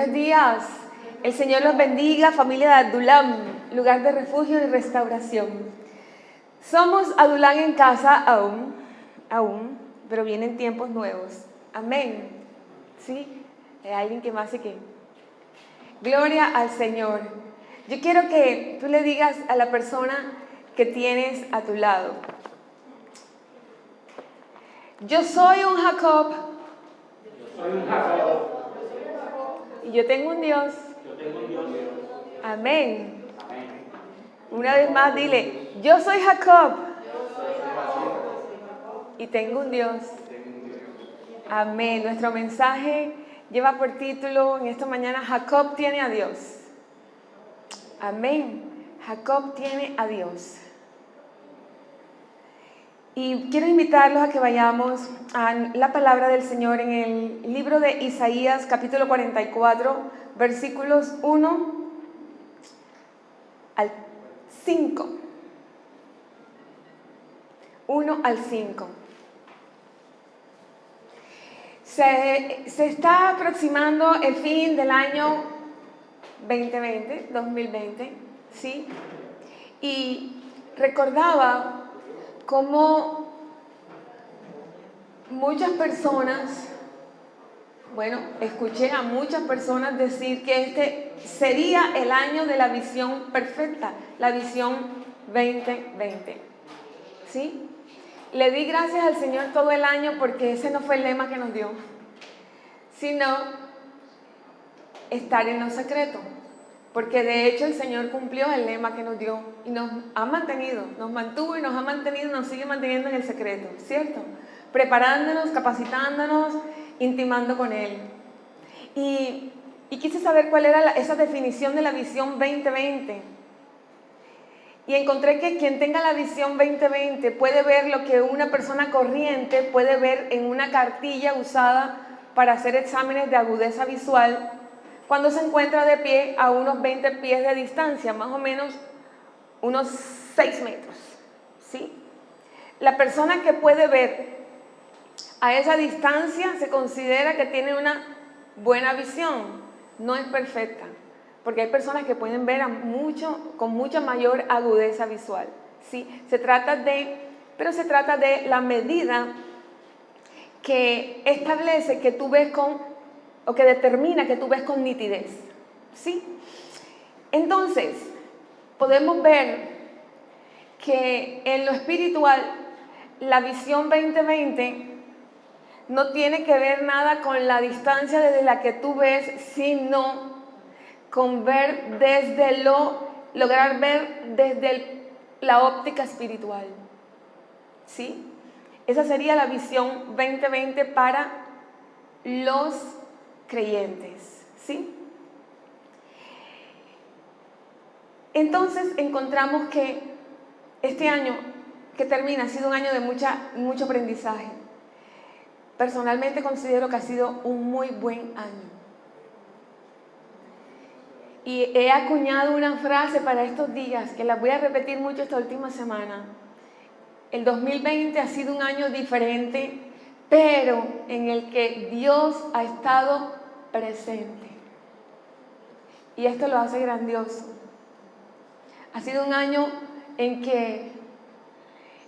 Buenos días, el Señor los bendiga, familia de Adulam, lugar de refugio y restauración. Somos Adulam en casa aún, pero vienen tiempos nuevos. Amén. ¿Sí? Hay alguien que más hace que. Gloria al Señor. Yo quiero que tú le digas a la persona que tienes a tu lado: yo soy un Jacob. Y yo tengo un Dios. Amén. Una vez más, dile: yo soy Jacob. Y tengo un Dios. Amén. Nuestro mensaje lleva por título en esta mañana: Jacob tiene a Dios. Amén. Jacob tiene a Dios. Y quiero invitarlos a que vayamos a la palabra del Señor en el libro de Isaías, capítulo 44, versículos 1 al 5. 1 al 5. Se está aproximando el fin del año 2020, ¿sí? Y recordaba cómo muchas personas, escuché a muchas personas decir que este sería el año de la visión perfecta, la visión 2020, ¿sí? Le di gracias al Señor todo el año porque ese no fue el lema que nos dio, sino estar en lo secreto. Porque de hecho el Señor cumplió el lema que nos dio y nos ha mantenido, nos mantuvo y nos ha mantenido y nos sigue manteniendo en el secreto, ¿cierto? Preparándonos, capacitándonos, intimando con Él. Y quise saber cuál era esa definición de la visión 2020. Y encontré que quien tenga la visión 2020 puede ver lo que una persona corriente puede ver en una cartilla usada para hacer exámenes de agudeza visual cuando se encuentra de pie a unos 20 pies de distancia, más o menos unos 6 metros, ¿sí? La persona que puede ver a esa distancia se considera que tiene una buena visión. No es perfecta, porque hay personas que pueden ver con mucha mayor agudeza visual, ¿sí? Se trata de la medida que establece que tú ves o que determina que tú ves con nitidez, ¿sí? Entonces, podemos ver que en lo espiritual la visión 2020 no tiene que ver nada con la distancia desde la que tú ves, sino con lograr ver desde la óptica espiritual, ¿sí? Esa sería la visión 2020 para los creyentes, ¿sí? Entonces encontramos que este año que termina ha sido un año de mucho aprendizaje. Personalmente considero que ha sido un muy buen año. Y he acuñado una frase para estos días, que la voy a repetir mucho esta última semana. El 2020 ha sido un año diferente, pero en el que Dios ha estado presente. Y esto lo hace grandioso. Ha sido un año en que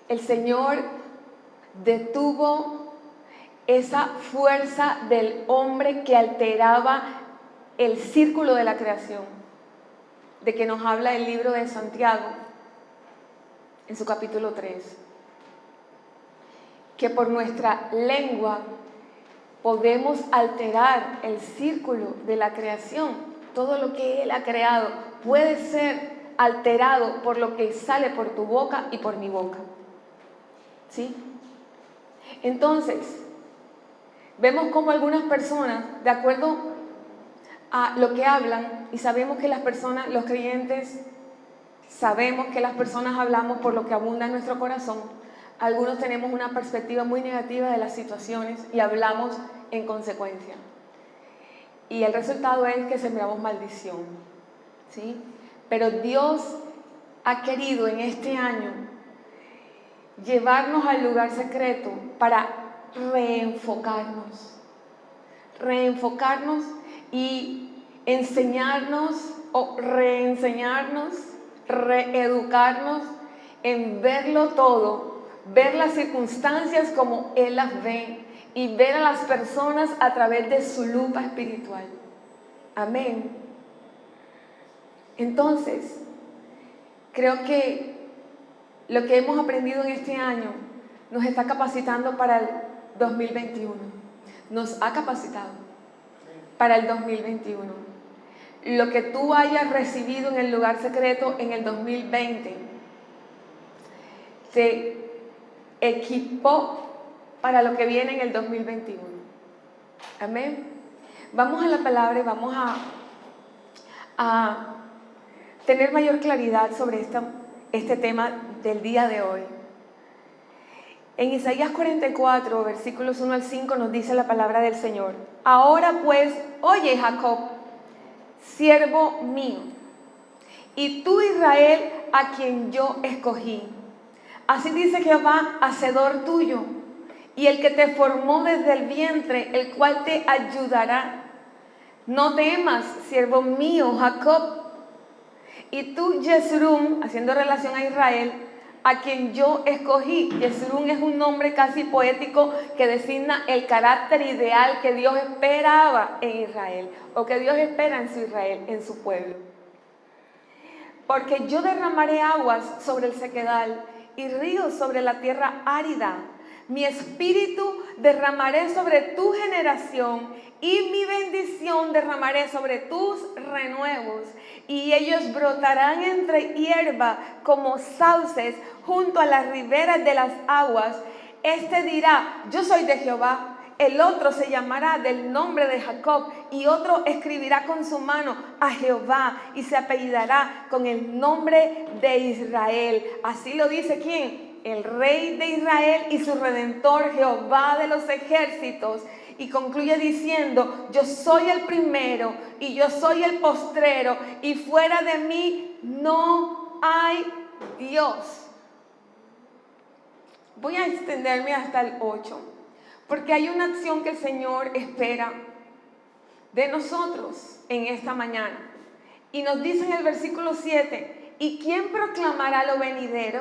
el Señor detuvo esa fuerza del hombre que alteraba el círculo de la creación, de que nos habla el libro de Santiago en su capítulo 3, que por nuestra lengua podemos alterar el círculo de la creación. Todo lo que Él ha creado puede ser alterado por lo que sale por tu boca y por mi boca, ¿sí? Entonces, vemos cómo algunas personas, de acuerdo a lo que hablan, y sabemos que las personas, los creyentes, sabemos que las personas hablamos por lo que abunda en nuestro corazón. Algunos tenemos una perspectiva muy negativa de las situaciones y hablamos en consecuencia. Y el resultado es que sembramos maldición, ¿sí? Pero Dios ha querido en este año llevarnos al lugar secreto para reenfocarnos y enseñarnos o reenseñarnos, reeducarnos en verlo todo, ver las circunstancias como Él las ve y ver a las personas a través de su lupa espiritual. Amén. Entonces, creo que lo que hemos aprendido en este año nos está capacitando para el 2021. Nos ha capacitado para el 2021. Lo que tú hayas recibido en el lugar secreto en el 2020 te equipó para lo que viene en el 2021. Amén. Vamos a la palabra y vamos a tener mayor claridad sobre este tema del día de hoy. En Isaías 44, versículos 1 al 5 nos dice la palabra del Señor. Ahora pues, oye Jacob, siervo mío, y tú Israel, a quien yo escogí. Así dice Jehová, hacedor tuyo, y el que te formó desde el vientre, el cual te ayudará. No temas, siervo mío, Jacob. Y tú, Jeshurun, haciendo relación a Israel, a quien yo escogí. Jeshurun es un nombre casi poético que designa el carácter ideal que Dios esperaba en Israel, o que Dios espera en su Israel, en su pueblo. Porque yo derramaré aguas sobre el sequedal y ríos sobre la tierra árida. Mi espíritu derramaré sobre tu generación y mi bendición derramaré sobre tus renuevos. Y ellos brotarán entre hierba como sauces junto a las riberas de las aguas. Este dirá, yo soy de Jehová. El otro se llamará del nombre de Jacob y otro escribirá con su mano a Jehová y se apellidará con el nombre de Israel. Así lo dice ¿quién? El Rey de Israel y su Redentor, Jehová de los ejércitos. Y concluye diciendo, yo soy el primero y yo soy el postrero y fuera de mí no hay Dios. Voy a extenderme hasta el 8, porque hay una acción que el Señor espera de nosotros en esta mañana. Y nos dice en el versículo 7, ¿y quién proclamará lo venidero?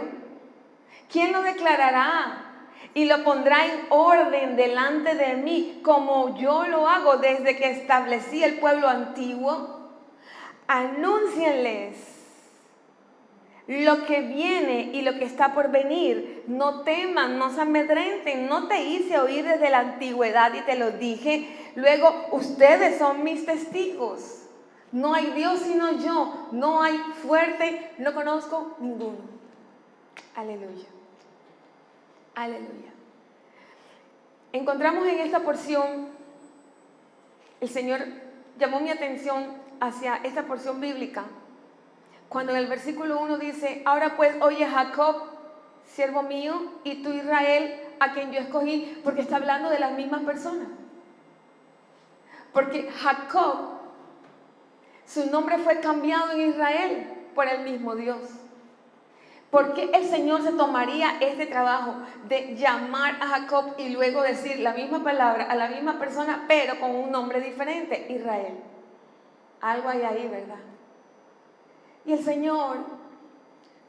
¿Quién lo declarará? Y lo pondrá en orden delante de mí, como yo lo hago desde que establecí el pueblo antiguo. Anúncienles lo que viene y lo que está por venir. No teman, no se amedrenten. No te hice oír desde la antigüedad y te lo dije. Luego, ustedes son mis testigos. No hay Dios sino yo. No hay fuerte, no conozco ninguno. Aleluya. Aleluya. Encontramos en esta porción, el Señor llamó mi atención hacia esta porción bíblica, cuando en el versículo 1 dice, ahora pues oye Jacob, siervo mío, y tú Israel, a quien yo escogí, porque está hablando de las mismas personas. Porque Jacob, su nombre fue cambiado en Israel por el mismo Dios. ¿Por qué el Señor se tomaría este trabajo de llamar a Jacob y luego decir la misma palabra a la misma persona, pero con un nombre diferente? Israel. Algo hay ahí, ¿verdad? Y el Señor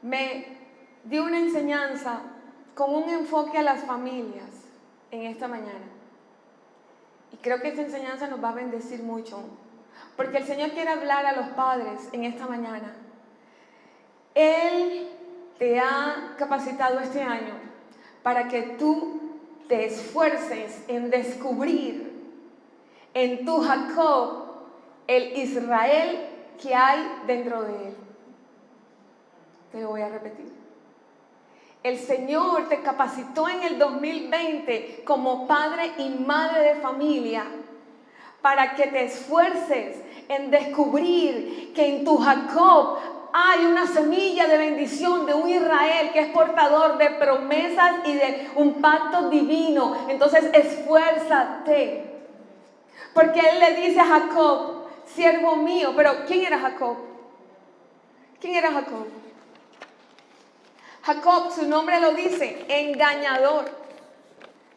me dio una enseñanza con un enfoque a las familias en esta mañana. Y creo que esta enseñanza nos va a bendecir mucho, porque el Señor quiere hablar a los padres en esta mañana. Él te ha capacitado este año para que tú te esfuerces en descubrir en tu Jacob el Israel que hay dentro de él. Te lo voy a repetir. El Señor te capacitó en el 2020 como padre y madre de familia para que te esfuerces en descubrir que en tu Jacob hay una semilla de bendición de un Israel que es portador de promesas y de un pacto divino. Entonces esfuérzate. Porque Él le dice a Jacob, siervo mío. Pero ¿quién era Jacob? ¿Quién era Jacob? Jacob, su nombre lo dice, engañador,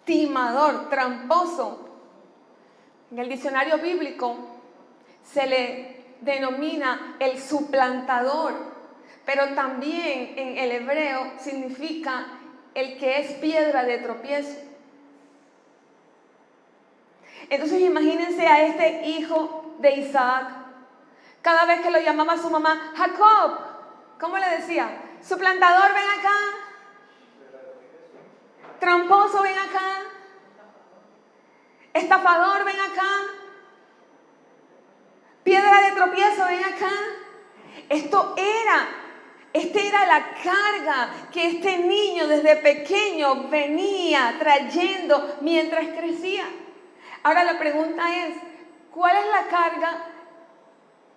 timador, tramposo. En el diccionario bíblico se le denomina el suplantador, pero también en el hebreo significa el que es piedra de tropiezo. Entonces imagínense a este hijo de Isaac, cada vez que lo llamaba su mamá, Jacob, ¿cómo le decía? Suplantador, ven acá. Tramposo, ven acá. Estafador, ven acá. Piedra de tropiezo, ven acá. Esta era la carga que este niño desde pequeño venía trayendo mientras crecía. Ahora la pregunta es, ¿cuál es la carga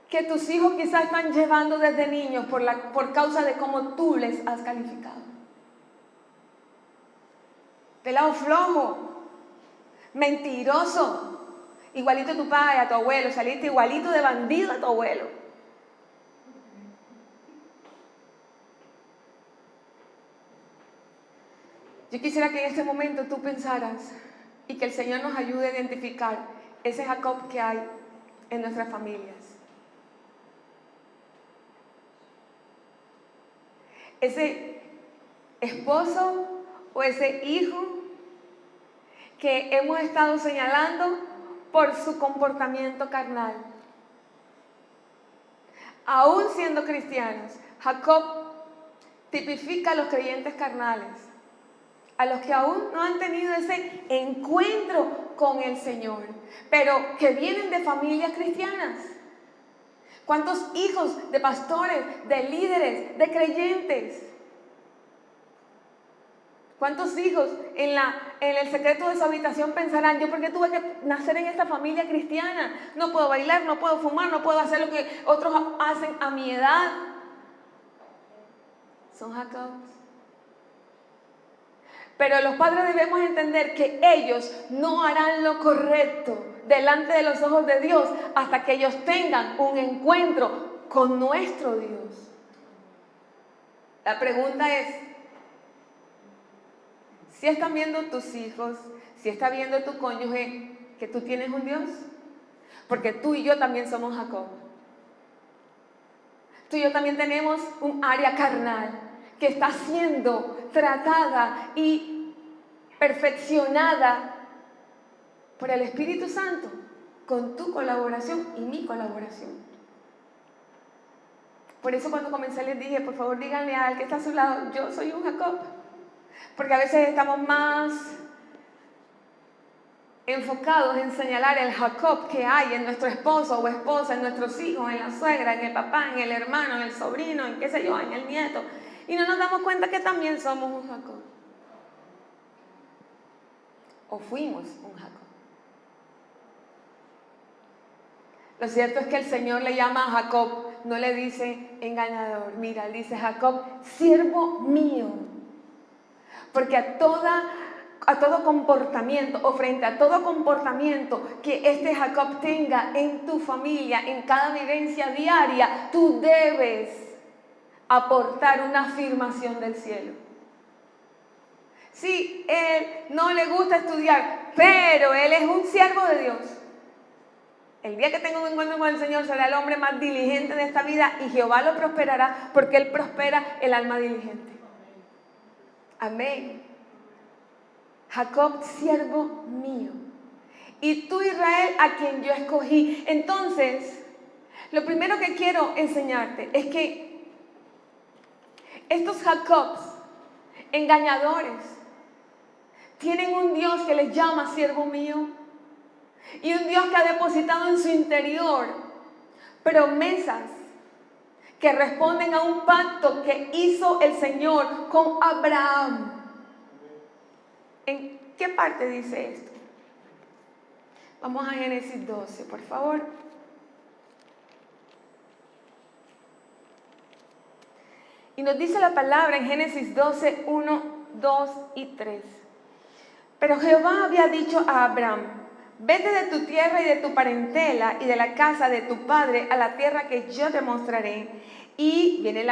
que tus hijos quizás están llevando desde niños por causa de cómo tú les has calificado? Pelado flojo, mentiroso, igualito a tu padre, a tu abuelo, saliste igualito de bandido a tu abuelo. Yo quisiera que en este momento tú pensaras y que el Señor nos ayude a identificar ese Jacob que hay en nuestras familias. Ese esposo o ese hijo que hemos estado señalando por su comportamiento carnal. Aún siendo cristianos, Jacob tipifica a los creyentes carnales, a los que aún no han tenido ese encuentro con el Señor, pero que vienen de familias cristianas. ¿Cuántos hijos de pastores, de líderes, de creyentes? ¿Cuántos hijos en el secreto de su habitación pensarán, yo por qué tuve que nacer en esta familia cristiana? No puedo bailar, no puedo fumar, no puedo hacer lo que otros hacen a mi edad. Son Jacobs. Pero los padres debemos entender que ellos no harán lo correcto delante de los ojos de Dios hasta que ellos tengan un encuentro con nuestro Dios. La pregunta es, si están viendo tus hijos, si está viendo tu cónyuge que tú tienes un Dios, porque tú y yo también somos Jacob. Tú y yo también tenemos un área carnal que está siendo tratada y perfeccionada por el Espíritu Santo con tu colaboración y mi colaboración. Por eso cuando comencé les dije, por favor díganle al que está a su lado, yo soy un Jacob. Porque a veces estamos más enfocados en señalar el Jacob que hay en nuestro esposo o esposa, en nuestros hijos, en la suegra, en el papá, en el hermano, en el sobrino, en qué sé yo, en el nieto. Y no nos damos cuenta que también somos un Jacob. O fuimos un Jacob. Lo cierto es que el Señor le llama a Jacob, no le dice engañador. Mira, él dice Jacob, siervo mío. Porque a todo comportamiento o frente a todo comportamiento que este Jacob tenga en tu familia, en cada vivencia diaria, tú debes aportar una afirmación del cielo. Sí, él no le gusta estudiar, pero él es un siervo de Dios. El día que tenga un encuentro con el Señor será el hombre más diligente de esta vida y Jehová lo prosperará porque él prospera el alma diligente. Amén. Jacob, siervo mío. Y tú, Israel, a quien yo escogí. Entonces, lo primero que quiero enseñarte es que estos Jacobs, engañadores, tienen un Dios que les llama siervo mío. Y un Dios que ha depositado en su interior promesas que responden a un pacto que hizo el Señor con Abraham. ¿En qué parte dice esto? Vamos a Génesis 12, por favor. Y nos dice la palabra en Génesis 12, 1, 2 y 3. Pero Jehová había dicho a Abraham, vete de tu tierra y de tu parentela y de la casa de tu padre a la tierra que yo te mostraré. Y viene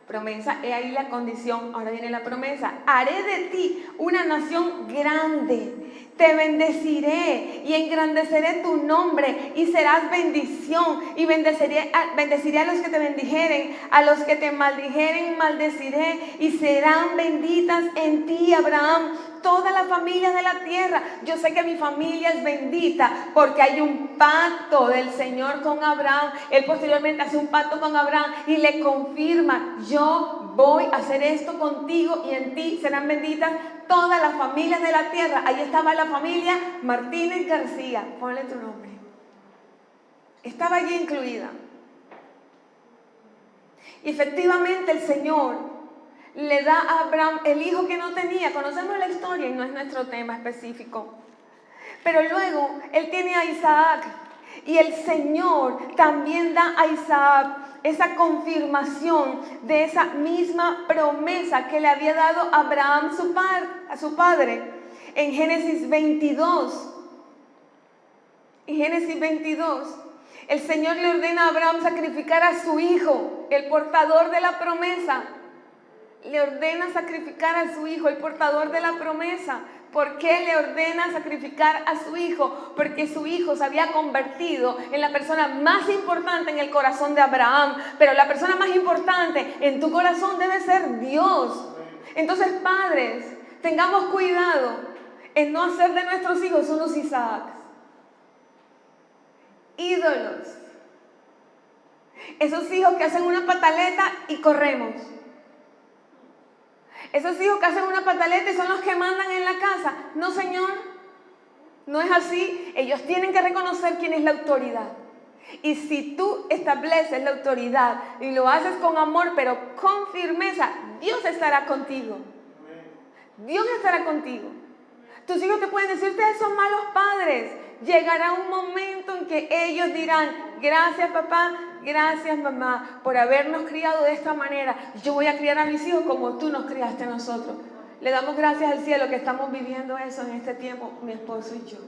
Promesa, he ahí la condición, ahora viene la promesa. Haré de ti una nación grande, te bendeciré y engrandeceré tu nombre y serás bendición. Y bendeciré a los que te bendijeren, a los que te maldijeren maldeciré y serán benditas en ti, Abraham, todas las familias de la tierra. Yo sé que mi familia es bendita porque hay un pacto del Señor con Abraham. Él posteriormente hace un pacto con Abraham y le confirma: yo voy a hacer esto contigo y en ti serán benditas todas las familias de la tierra. Ahí estaba la familia Martínez García, ponle tu nombre. Estaba allí incluida. Y efectivamente el Señor le da a Abraham el hijo que no tenía. Conocemos la historia y no es nuestro tema específico. Pero luego él tiene a Isaac. Y el Señor también da a Isaac esa confirmación de esa misma promesa que le había dado Abraham a su padre. En Génesis 22. En Génesis 22. El Señor le ordena a Abraham sacrificar a su hijo, el portador de la promesa. Le ordena sacrificar a su hijo, el portador de la promesa. ¿Por qué le ordena sacrificar a su hijo? Porque su hijo se había convertido en la persona más importante en el corazón de Abraham. Pero la persona más importante en tu corazón debe ser Dios. Entonces, padres, tengamos cuidado en no hacer de nuestros hijos unos Isaacs, ídolos. Esos hijos que hacen una pataleta y corremos. Esos hijos que hacen una pataleta y son los que mandan en la casa. No, Señor, no es así. Ellos tienen que reconocer quién es la autoridad. Y si tú estableces la autoridad y lo haces con amor, pero con firmeza, Dios estará contigo. Dios estará contigo. Tus hijos te pueden decir: ustedes son malos padres. Llegará un momento en que ellos dirán: gracias, papá, gracias, mamá, por habernos criado de esta manera. Yo voy a criar a mis hijos como tú nos criaste a nosotros. Le damos gracias al cielo que estamos viviendo eso en este tiempo, mi esposo y yo.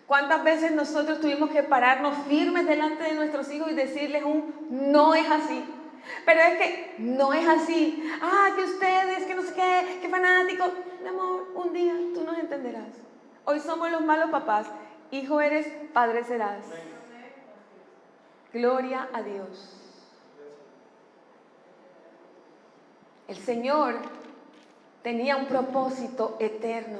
¿Cuántas veces nosotros tuvimos que pararnos firmes delante de nuestros hijos y decirles no es así? Pero es que no es así. Que ustedes, que no sé qué, que fanáticos. Mi amor, un día tú nos entenderás. Hoy somos los malos papás. Hijo eres, padre serás. Gloria a Dios. El Señor tenía un propósito eterno.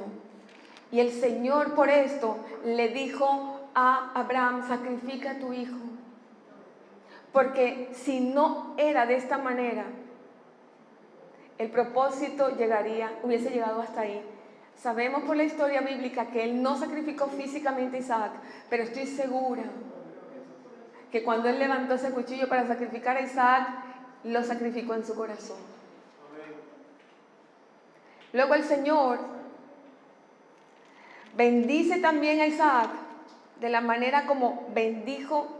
Y el Señor por esto le dijo a Abraham: sacrifica a tu hijo. Porque si no era de esta manera, el propósito hubiese llegado hasta ahí. Sabemos por la historia bíblica que él no sacrificó físicamente a Isaac, pero estoy segura que cuando él levantó ese cuchillo para sacrificar a Isaac, lo sacrificó en su corazón. Luego el Señor bendice también a Isaac de la manera como bendijo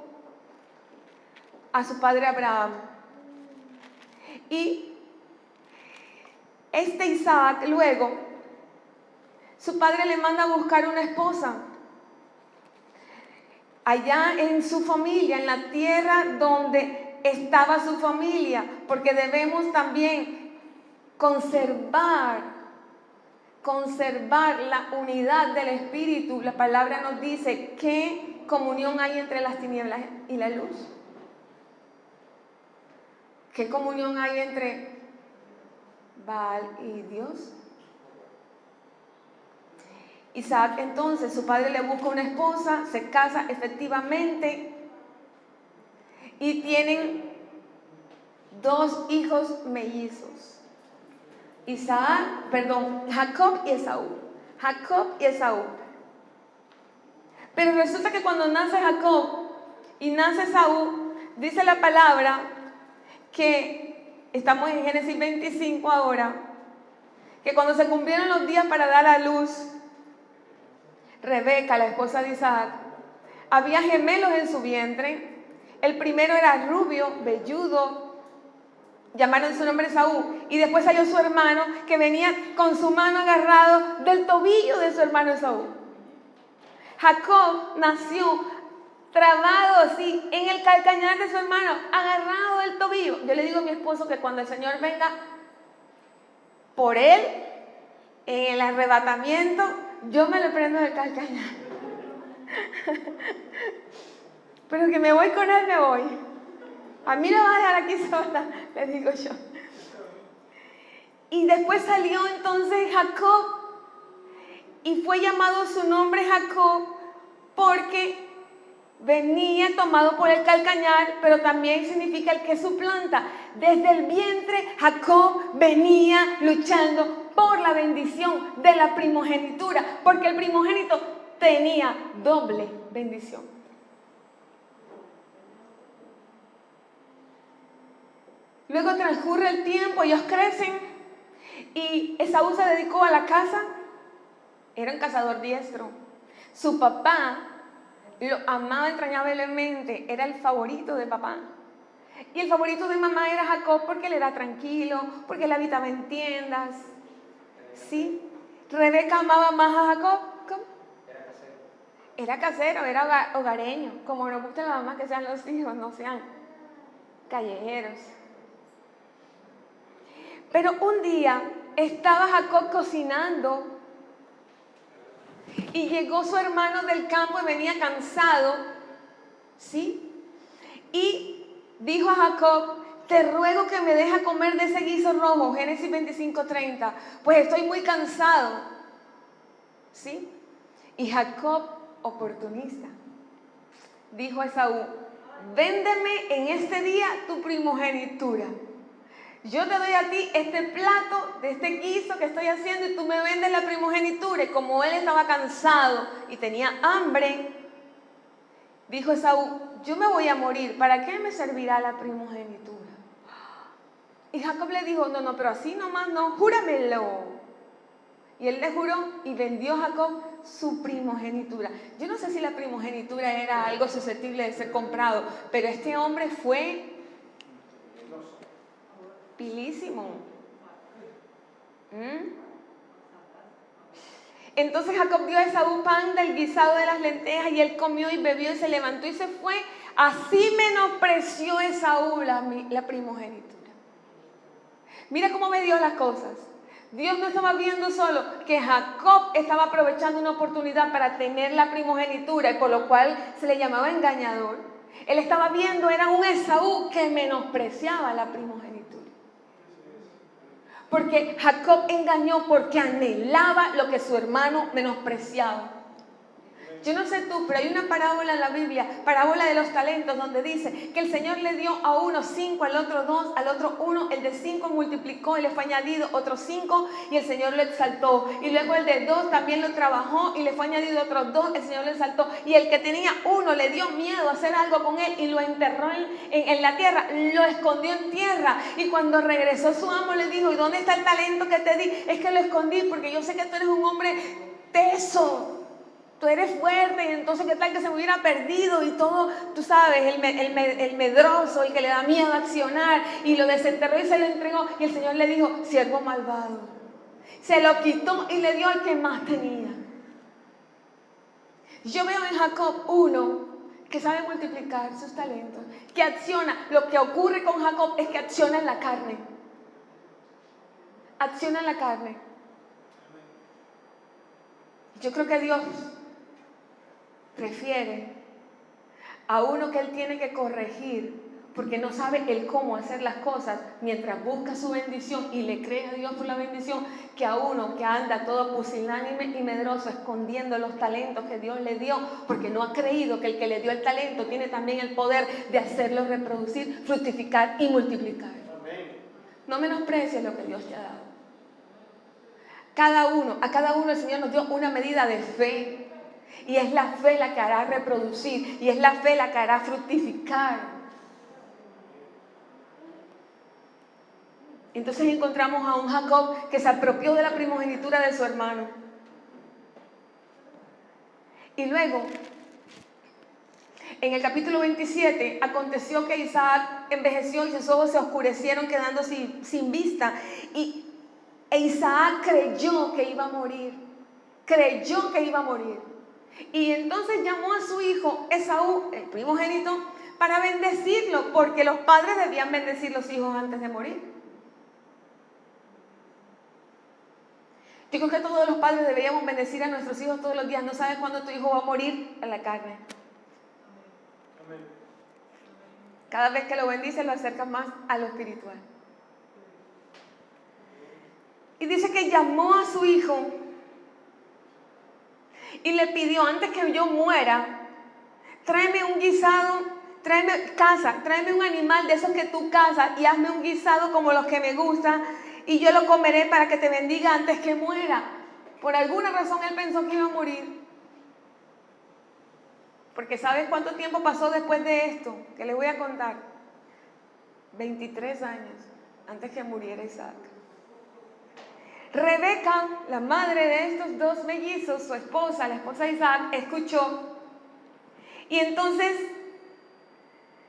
a su padre Abraham. Y este Isaac luego, su padre le manda a buscar una esposa allá en su familia, en la tierra donde estaba su familia, porque debemos también conservar la unidad del Espíritu. La palabra nos dice: ¿qué comunión hay entre las tinieblas y la luz? ¿Qué comunión hay entre Baal y Dios? Isaac, entonces, su padre le busca una esposa, se casa efectivamente y tienen 2 hijos mellizos. Jacob y Esaú. Pero resulta que cuando nace Jacob y nace Esaú, dice la palabra que, estamos en Génesis 25 ahora, que cuando se cumplieron los días para dar a luz, Rebeca, la esposa de Isaac, había gemelos en su vientre. El primero era rubio, velludo, llamaron su nombre Esaú, y después salió su hermano que venía con su mano agarrado del tobillo de su hermano Esaú. Jacob nació trabado así en el calcañar de su hermano, agarrado del tobillo. Yo le digo a mi esposo que cuando el Señor venga por él, en el arrebatamiento, yo me le prendo del calcañar. Pero que me voy con él, me voy. A mí lo vas a dejar aquí sola, le digo yo. Y después salió entonces Jacob y fue llamado su nombre Jacob porque venía tomado por el calcañar, pero también significa el que suplanta. Desde el vientre Jacob venía luchando por la bendición de la primogenitura, porque el primogénito tenía doble bendición. Luego transcurre el tiempo, ellos crecen y Esaú se dedicó a la caza. Era un cazador diestro. Su papá lo amaba entrañablemente, era el favorito de papá. Y el favorito de mamá era Jacob porque él era tranquilo, porque él habitaba en tiendas. ¿Sí? Rebeca amaba más a Jacob. ¿Cómo? Era casero, era hogareño. Como nos gusta a la mamá que sean los hijos, no sean callejeros. Pero un día estaba Jacob cocinando y llegó su hermano del campo y venía cansado, ¿sí? Y dijo a Jacob: te ruego que me dejes comer de ese guiso rojo, Génesis 25:30, pues estoy muy cansado, ¿sí? Y Jacob, oportunista, dijo a Esaú: véndeme en este día tu primogenitura. Yo te doy a ti este plato de este guiso que estoy haciendo y tú me vendes la primogenitura. Y como él estaba cansado y tenía hambre, dijo Esaú: yo me voy a morir, ¿para qué me servirá la primogenitura? Y Jacob le dijo: no, pero así nomás no, júramelo. Y él le juró y vendió Jacob su primogenitura. Yo no sé si la primogenitura era algo susceptible de ser comprado, pero este hombre fue pilísimo. Entonces Jacob dio a Esaú pan del guisado de las lentejas y él comió y bebió y se levantó y se fue. Así menospreció Esaú la primogenitura. Mira cómo ve Dios las cosas. Dios no estaba viendo solo que Jacob estaba aprovechando una oportunidad para tener la primogenitura y por lo cual se le llamaba engañador. Él estaba viendo, era un Esaú que menospreciaba la primogenitura. Porque Jacob engañó porque anhelaba lo que su hermano menospreciaba. Yo no sé tú, pero hay una parábola en la Biblia, parábola de los talentos, donde dice que el Señor le dio a uno 5, al otro 2, al otro 1, el de 5 multiplicó y le fue añadido otros 5 y el Señor lo exaltó. Y luego el de 2 también lo trabajó y le fue añadido otros 2, el Señor lo exaltó. Y el que tenía 1 le dio miedo a hacer algo con él y lo enterró en la tierra, lo escondió en tierra. Y cuando regresó su amo le dijo: ¿y dónde está el talento que te di? Es que lo escondí porque yo sé que tú eres un hombre teso. Tú eres fuerte, y entonces qué tal que se me hubiera perdido y todo, tú sabes, el medroso, el que le da miedo a accionar, y lo desenterró y se lo entregó. Y el Señor le dijo: siervo malvado. Se lo quitó y le dio al que más tenía. Yo veo en Jacob uno que sabe multiplicar sus talentos, que acciona. Lo que ocurre con Jacob es que acciona en la carne. Acciona en la carne. Yo creo que Dios prefiere a uno que él tiene que corregir porque no sabe el cómo hacer las cosas mientras busca su bendición y le cree a Dios por la bendición, que a uno que anda todo pusilánime y medroso escondiendo los talentos que Dios le dio porque no ha creído que el que le dio el talento tiene también el poder de hacerlo reproducir, fructificar y multiplicar. No menosprecies lo que Dios te ha dado. A cada uno el Señor nos dio una medida de fe. Y es la fe la que hará reproducir. Y es la fe la que hará fructificar. Entonces encontramos a un Jacob que se apropió de la primogenitura de su hermano. Y luego, en el capítulo 27, aconteció que Isaac envejeció y sus ojos se oscurecieron, quedando sin vista. E Isaac creyó que iba a morir. Creyó que iba a morir. Y entonces llamó a su hijo Esaú, el primogénito, para bendecirlo, porque los padres debían bendecir los hijos antes de morir. Yo creo que todos los padres deberíamos bendecir a nuestros hijos todos los días. No sabes cuándo tu hijo va a morir en la carne. Cada vez que lo bendices lo acercas más a lo espiritual. Y dice que llamó a su hijo y le pidió: antes que yo muera, tráeme un guisado, tráeme un animal de esos que tú cazas y hazme un guisado como los que me gustan y yo lo comeré para que te bendiga antes que muera. Por alguna razón él pensó que iba a morir. Porque ¿sabes cuánto tiempo pasó después de esto? Que les voy a contar. 23 años antes que muriera Isaac. Rebeca, la madre de estos dos mellizos, su esposa, la esposa de Isaac, escuchó. Y entonces,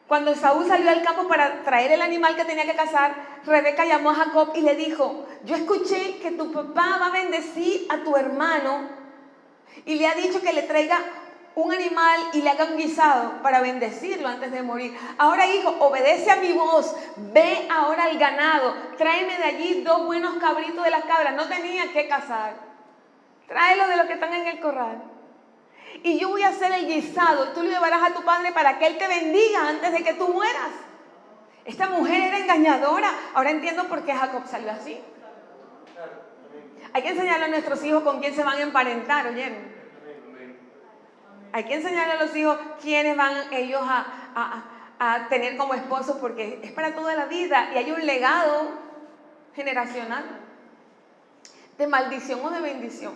cuando Esaú salió al campo para traer el animal que tenía que cazar, Rebeca llamó a Jacob y le dijo: yo escuché que tu papá va a bendecir a tu hermano y le ha dicho que le traiga un animal y le haga un guisado para bendecirlo antes de morir. Ahora, hijo, obedece a mi voz, ve ahora al ganado, tráeme de allí 2 buenos cabritos de las cabras. No tenía que cazar, tráelo de los que están en el corral. Y yo voy a hacer el guisado, tú lo llevarás a tu padre para que él te bendiga antes de que tú mueras. Esta mujer era engañadora. Ahora entiendo por qué Jacob salió así. Hay que enseñarle a nuestros hijos con quién se van a emparentar, ¿oyeron? Hay que enseñarle a los hijos quiénes van ellos a tener como esposos, porque es para toda la vida y hay un legado generacional de maldición o de bendición.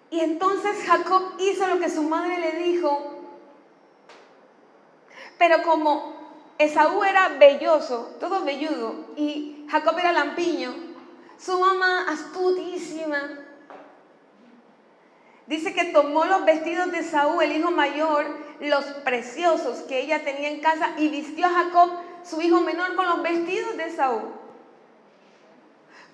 Y entonces Jacob hizo lo que su madre le dijo, pero como Esaú era velloso, todo velludo, y Jacob era lampiño, su mamá, astutísima, dice que tomó los vestidos de Esaú, el hijo mayor, los preciosos que ella tenía en casa, y vistió a Jacob, su hijo menor, con los vestidos de Esaú.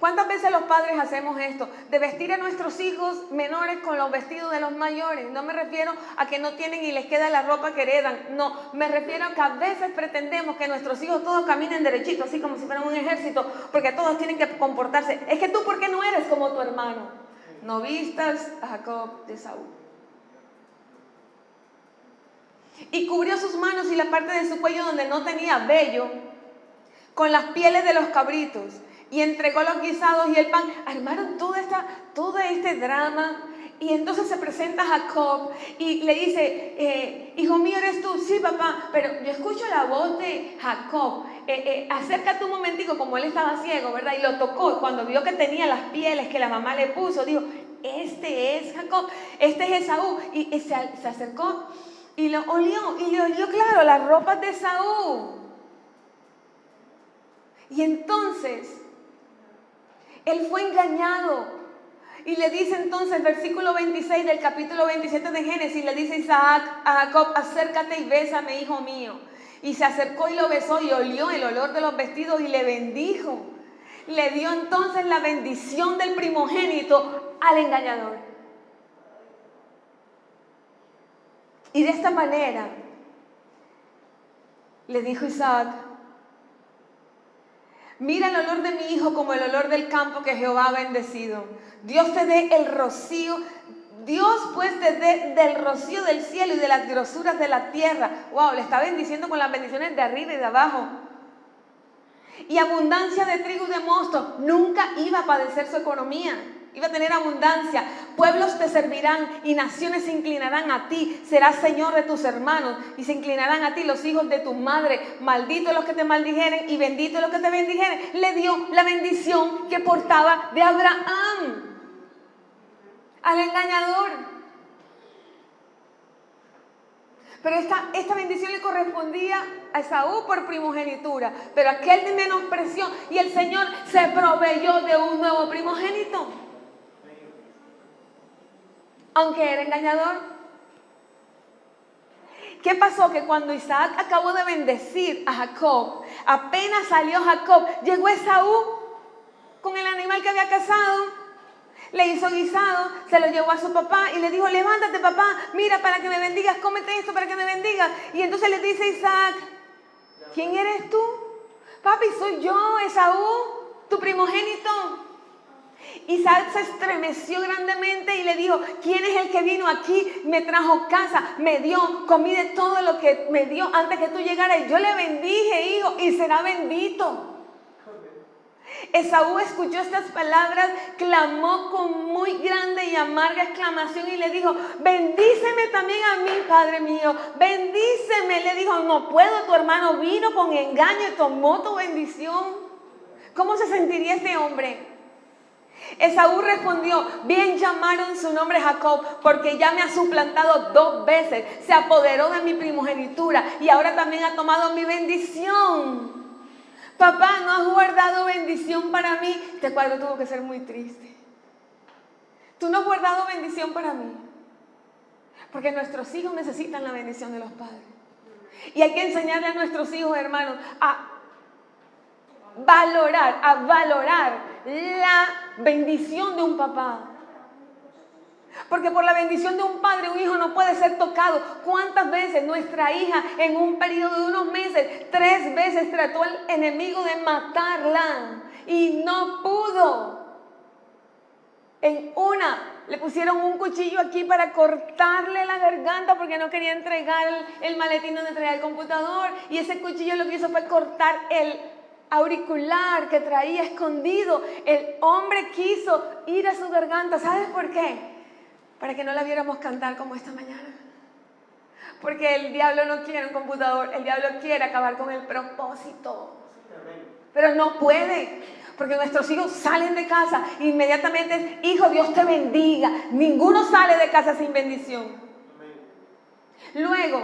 ¿Cuántas veces los padres hacemos esto? De vestir a nuestros hijos menores con los vestidos de los mayores. No me refiero a que no tienen y les queda la ropa que heredan. No, me refiero a que a veces pretendemos que nuestros hijos todos caminen derechito, así como si fueran un ejército, porque todos tienen que comportarse. Es que tú, ¿por qué no eres como tu hermano? No vistas a Jacob de Esaú. Y cubrió sus manos y la parte de su cuello donde no tenía vello con las pieles de los cabritos, y entregó los guisados y el pan. Armaron todo este drama. Y entonces se presenta Jacob y le dice: hijo mío, ¿eres tú? Sí, papá, pero yo escucho la voz de Jacob. Acércate un momentico, como él estaba ciego, ¿verdad? Y lo tocó. Y cuando vio que tenía las pieles que la mamá le puso, dijo: este es Jacob, este es Esaú. Y se acercó y lo olió. Y le olió, claro, las ropas de Esaú. Y entonces él fue engañado. Y le dice entonces, versículo 26 del capítulo 27 de Génesis, le dice Isaac a Jacob: acércate y bésame, hijo mío. Y se acercó y lo besó y olió el olor de los vestidos y le bendijo. Le dio entonces la bendición del primogénito al engañador. Y de esta manera le dijo Isaac: mira el olor de mi hijo como el olor del campo que Jehová ha bendecido. Dios te dé el rocío, Dios pues te dé del rocío del cielo y de las grosuras de la tierra. Wow, le está bendiciendo con las bendiciones de arriba y de abajo. Y abundancia de trigo y de mosto. Nunca iba a padecer su economía. Iba a tener abundancia. Pueblos te servirán y naciones se inclinarán a ti. Serás señor de tus hermanos y se inclinarán a ti los hijos de tu madre. Malditos los que te maldijeren y benditos los que te bendijeren. Le dio la bendición que portaba de Abraham al engañador. Pero esta bendición le correspondía a Esaú por primogenitura. Pero aquel de menospreció y el Señor se proveyó de un nuevo primogénito. Aunque era engañador. ¿Qué pasó? Que cuando Isaac acabó de bendecir a Jacob, apenas salió Jacob, llegó Esaú con el animal que había cazado. Le hizo guisado, se lo llevó a su papá y le dijo, levántate papá, mira para que me bendigas, cómete esto para que me bendigas. Y entonces le dice Isaac, ¿quién eres tú? Papi, soy yo, Esaú, tu primogénito. Isaac se estremeció grandemente y le dijo, ¿quién es el que vino aquí? Me trajo casa, me dio, comí de todo lo que me dio antes que tú llegaras. Y yo le bendije, hijo, y será bendito. Esaú escuchó estas palabras, clamó con muy grande y amarga exclamación y le dijo, bendíceme también a mí, padre mío, bendíceme. Le dijo, no puedo, tu hermano vino con engaño y tomó tu bendición. ¿Cómo se sentiría este hombre? Esaú respondió, bien llamaron su nombre Jacob, porque ya me ha suplantado 2 veces, se apoderó de mi primogenitura y ahora también ha tomado mi bendición. Papá, no has guardado bendición para mí. Este cuadro tuvo que ser muy triste. Tú no has guardado bendición para mí. Porque nuestros hijos necesitan la bendición de los padres. Y hay que enseñarle a nuestros hijos, hermanos, a valorar la bendición de un papá. Porque por la bendición de un padre, un hijo no puede ser tocado. ¿Cuántas veces nuestra hija en un periodo de unos meses, 3 veces trató al enemigo de matarla y no pudo? En una le pusieron un cuchillo aquí para cortarle la garganta porque no quería entregar el maletín donde traía el computador, y ese cuchillo lo que hizo fue cortar el auricular que traía escondido. El hombre quiso ir a su garganta. ¿Sabes por qué? Para que no la viéramos cantar como esta mañana. Porque el diablo no quiere un computador, el diablo quiere acabar con el propósito. Pero no puede, porque nuestros hijos salen de casa inmediatamente, hijo, Dios te bendiga. Ninguno sale de casa sin bendición. Luego,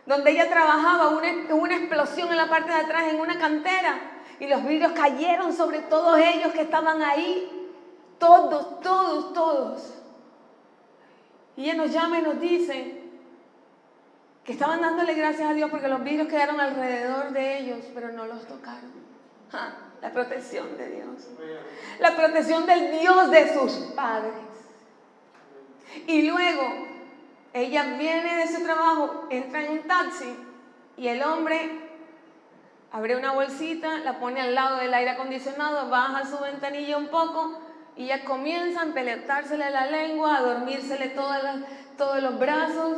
donde ella trabajaba, hubo una explosión en la parte de atrás, en una cantera, y los vidrios cayeron sobre todos ellos que estaban ahí. Todos. Y ella nos llama y nos dice que estaban dándole gracias a Dios porque los vidrios quedaron alrededor de ellos, pero no los tocaron. La protección de Dios. La protección del Dios de sus padres. Y luego, ella viene de su trabajo, entra en un taxi y el hombre abre una bolsita, la pone al lado del aire acondicionado, baja su ventanilla un poco, y ella comienza a empeletársele la lengua, a dormírsele todos los brazos.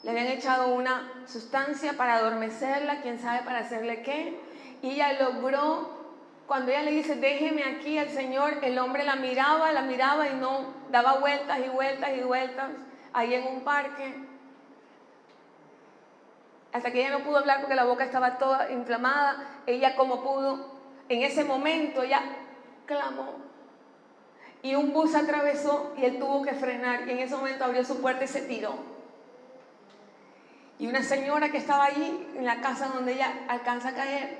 Le habían echado una sustancia para adormecerla, quién sabe para hacerle qué. Y ella logró, cuando ella le dice, déjeme aquí al Señor, el hombre la miraba y no, daba vueltas y vueltas y vueltas ahí en un parque. Hasta que ella no pudo hablar porque la boca estaba toda inflamada. Ella como pudo, en ese momento ella clamó. Y un bus atravesó y él tuvo que frenar, y en ese momento abrió su puerta y se tiró. Y una señora que estaba allí en la casa donde ella alcanza a caer,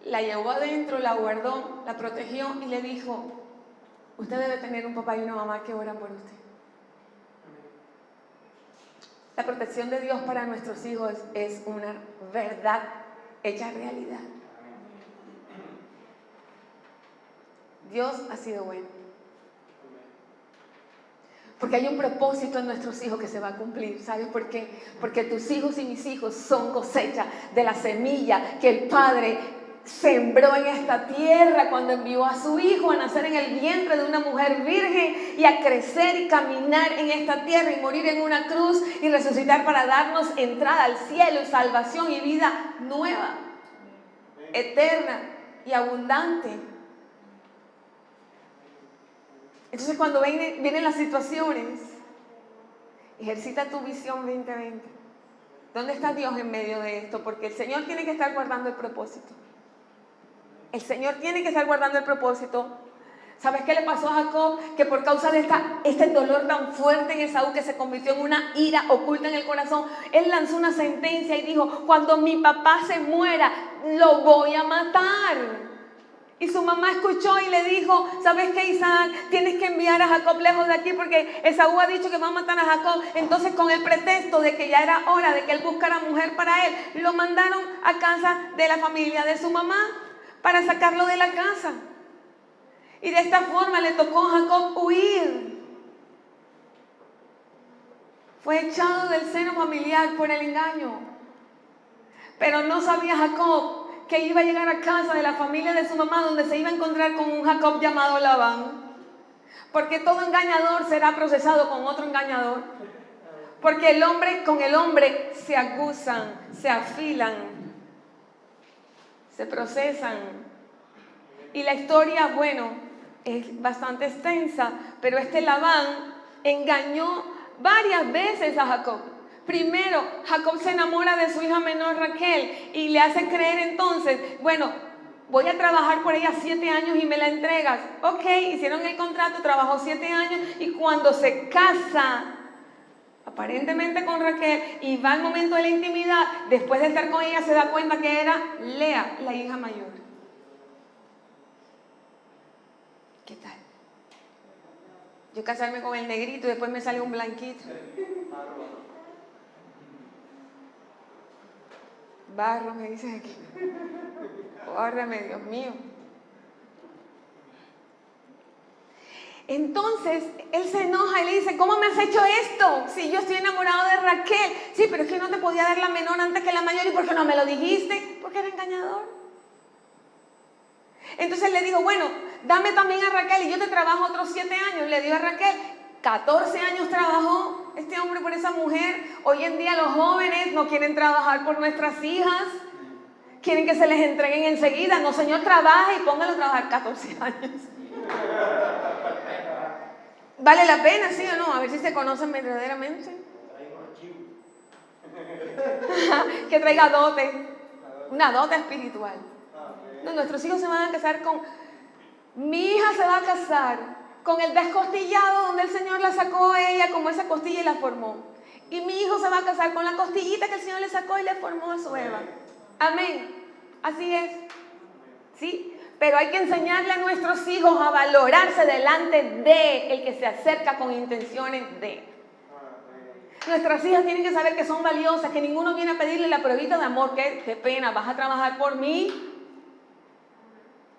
la llevó adentro, la guardó, la protegió y le dijo, usted debe tener un papá y una mamá que oran por usted. La protección de Dios para nuestros hijos es una verdad hecha realidad. Dios ha sido bueno. Porque hay un propósito en nuestros hijos que se va a cumplir. ¿Sabes por qué? Porque tus hijos y mis hijos son cosecha de la semilla que el Padre sembró en esta tierra cuando envió a su Hijo a nacer en el vientre de una mujer virgen y a crecer y caminar en esta tierra y morir en una cruz y resucitar para darnos entrada al cielo y salvación y vida nueva, eterna y abundante. Entonces cuando vienen las situaciones, ejercita tu visión 2020. ¿Dónde está Dios en medio de esto? Porque el Señor tiene que estar guardando el propósito. El Señor tiene que estar guardando el propósito. ¿Sabes qué le pasó a Jacob? Que por causa de este dolor tan fuerte en Esaú, que se convirtió en una ira oculta en el corazón, él lanzó una sentencia y dijo, cuando mi papá se muera, lo voy a matar. Y su mamá escuchó y le dijo, ¿sabes qué, Isaac? Tienes que enviar a Jacob lejos de aquí porque Esaú ha dicho que va a matar a Jacob. Entonces, con el pretexto de que ya era hora de que él buscara mujer para él, lo mandaron a casa de la familia de su mamá para sacarlo de la casa. Y de esta forma le tocó a Jacob huir. Fue echado del seno familiar por el engaño. Pero no sabía Jacob que iba a llegar a casa de la familia de su mamá, donde se iba a encontrar con un Jacob llamado Labán. Porque todo engañador será procesado con otro engañador. Porque el hombre con el hombre se acusan, se afilan, se procesan. Y la historia, bueno, es bastante extensa, pero este Labán engañó varias veces a Jacob. Primero, Jacob se enamora de su hija menor Raquel y le hace creer entonces, bueno, voy a trabajar por ella 7 años y me la entregas. Ok, hicieron el contrato, trabajó 7 años y cuando se casa, aparentemente con Raquel, y va al momento de la intimidad, después de estar con ella se da cuenta que era Lea, la hija mayor. ¿Qué tal? Yo casarme con el negrito y después me sale un blanquito. Barro, me dicen aquí. Córreme, Dios mío. Entonces, él se enoja y le dice, ¿cómo me has hecho esto? Si yo estoy enamorado de Raquel. Sí, pero es que no te podía dar la menor antes que la mayor. ¿Y por qué no me lo dijiste? Porque era engañador. Entonces le dijo, bueno, dame también a Raquel y yo te trabajo otros 7 años. Le dio a Raquel. 14 años trabajó este hombre por esa mujer. Hoy en día los jóvenes no quieren trabajar por nuestras hijas. Quieren que se les entreguen enseguida. No, señor, trabaja y póngalo a trabajar 14 años. ¿Vale la pena, sí o no? A ver si se conocen verdaderamente. Que traiga dote. Una dote espiritual. No, nuestros hijos se van a casar con... Mi hija se va a casar con el descostillado donde el Señor la sacó a ella como esa costilla y la formó. Y mi hijo se va a casar con la costillita que el Señor le sacó y le formó a su Eva. Amén. Así es. ¿Sí? Pero hay que enseñarle a nuestros hijos a valorarse delante de el que se acerca con intenciones de. Nuestras hijas tienen que saber que son valiosas, que ninguno viene a pedirle la pruebita de amor. Qué pena, ¿vas a trabajar por mí?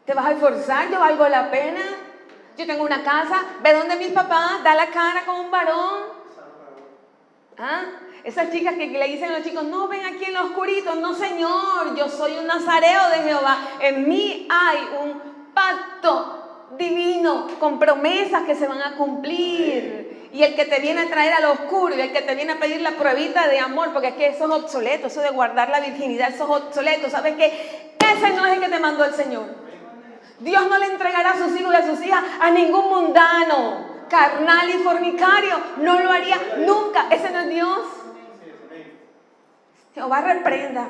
¿Te vas a esforzar? ¿Yo valgo la pena? Yo tengo una casa, ve donde mis papás, da la cara con un varón. ¿Ah? Esas chicas que le dicen a los chicos, no, ven aquí en lo oscurito. No, señor, yo soy un nazareo de Jehová. En mí hay un pacto divino con promesas que se van a cumplir. Y el que te viene a traer al oscuro y el que te viene a pedir la pruebita de amor, porque es que eso es obsoleto, eso de guardar la virginidad, eso es obsoleto. ¿Sabes qué? Ese no es el que te mandó el Señor. Dios no le entregará a sus hijos y a sus hijas a ningún mundano, carnal y fornicario. No lo haría nunca. Ese no es Dios. Jehová reprenda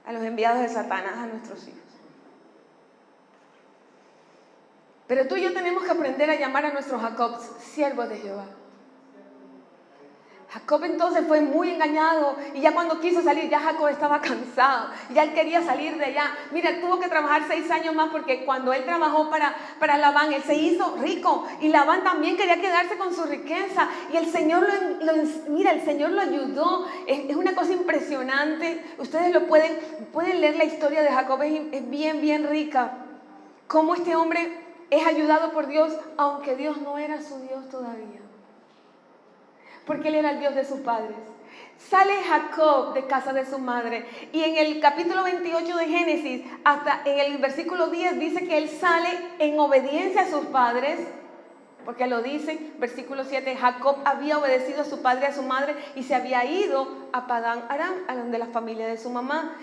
a los enviados de Satanás a nuestros hijos. Pero tú y yo tenemos que aprender a llamar a nuestros Jacobs siervos de Jehová. Jacob entonces fue muy engañado y ya cuando quiso salir, ya Jacob estaba cansado, ya él quería salir de allá. Mira, tuvo que trabajar 6 años más porque cuando él trabajó para Labán, él se hizo rico y Labán también quería quedarse con su riqueza y el Señor el Señor lo ayudó. Es una cosa impresionante. Ustedes lo pueden leer la historia de Jacob, es bien, bien rica. Cómo este hombre es ayudado por Dios, aunque Dios no era su Dios todavía. Porque él era el Dios de sus padres. Sale Jacob de casa de su madre y en el capítulo 28 de Génesis, hasta en el versículo 10 dice que él sale en obediencia a sus padres, porque lo dice, versículo 7, Jacob había obedecido a su padre y a su madre y se había ido a Padán Aram, a donde la familia de su mamá.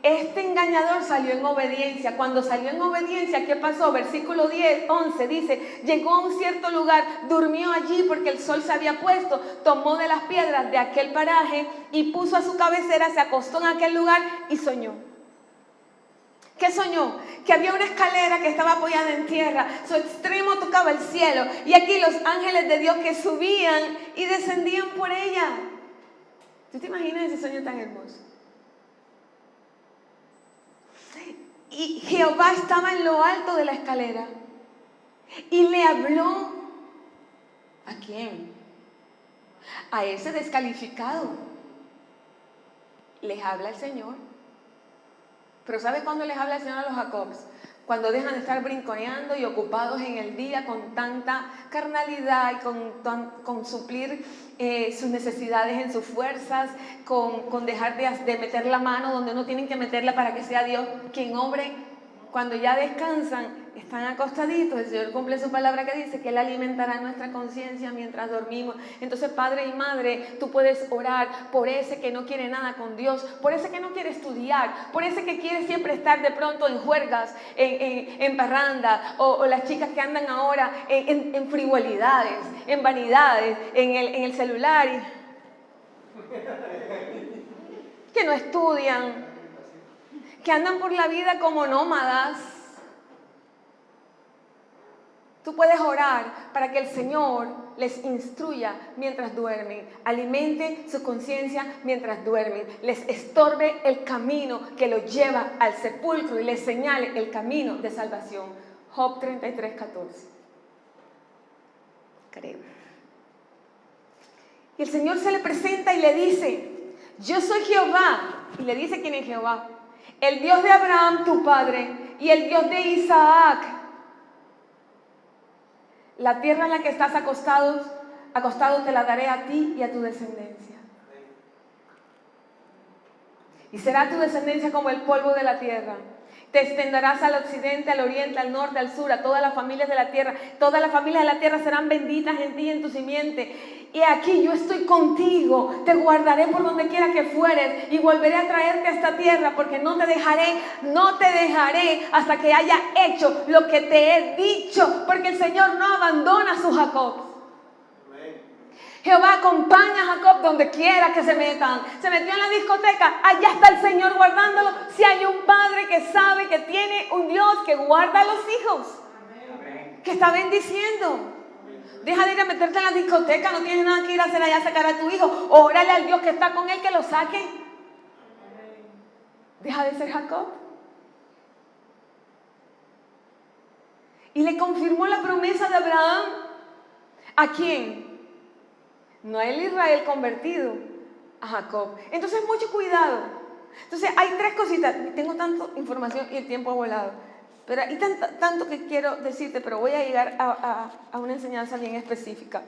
Este engañador salió en obediencia. Cuando salió en obediencia, ¿qué pasó? Versículo 11 dice, llegó a un cierto lugar, durmió allí porque el sol se había puesto, tomó de las piedras de aquel paraje y puso a su cabecera, se acostó en aquel lugar y soñó. ¿Qué soñó? Que había una escalera que estaba apoyada en tierra, su extremo tocaba el cielo y aquí los ángeles de Dios que subían y descendían por ella. ¿Tú te imaginas ese sueño tan hermoso? Y Jehová estaba en lo alto de la escalera y le habló. ¿A quién? A ese descalificado. Les habla el Señor. Pero ¿sabe cuándo les habla el Señor a los Jacobs? Cuando dejan de estar brinconeando y ocupados en el día con tanta carnalidad y con suplir sus necesidades en sus fuerzas, con dejar de meter la mano donde no tienen que meterla para que sea Dios quien obre. Cuando ya descansan, están acostaditos, el Señor cumple su palabra que dice que Él alimentará nuestra conciencia mientras dormimos. Entonces, padre y madre, tú puedes orar por ese que no quiere nada con Dios, por ese que no quiere estudiar, por ese que quiere siempre estar de pronto en juergas, en parranda, o las chicas que andan ahora en frivolidades, en vanidades, en el celular, que no estudian, que andan por la vida como nómadas. Tú puedes orar para que el Señor les instruya mientras duermen, alimente su conciencia mientras duermen, les estorbe el camino que los lleva al sepulcro y les señale el camino de salvación. Job 33:14. Creo. Y el Señor se le presenta y le dice: yo soy Jehová. Y le dice quién es Jehová: el Dios de Abraham tu padre y el Dios de Isaac. La tierra en la que estás acostado te la daré a ti y a tu descendencia. Y será tu descendencia como el polvo de la tierra. Te extenderás al occidente, al oriente, al norte, al sur, a todas las familias de la tierra. Todas las familias de la tierra serán benditas en ti y en tu simiente. Y aquí yo estoy contigo, te guardaré por donde quiera que fueres y volveré a traerte a esta tierra, porque no te dejaré hasta que haya hecho lo que te he dicho, porque el Señor no abandona a su Jacob. Jehová acompaña a Jacob donde quiera que se metan. Se metió en la discoteca, allá está el Señor guardándolo. Si hay un padre que sabe que tiene un Dios que guarda a los hijos, que está bendiciendo. Deja de ir a meterte en la discoteca, no tienes nada que ir a hacer allá, a sacar a tu hijo. Órale al Dios que está con él que lo saque. Deja de ser Jacob. Y le confirmó la promesa de Abraham. ¿A quién? No el Israel convertido, a Jacob. Entonces, mucho cuidado. Entonces, hay tres cositas. Tengo tanta información y el tiempo ha volado. Pero hay tanto que quiero decirte, pero voy a llegar a una enseñanza bien específica.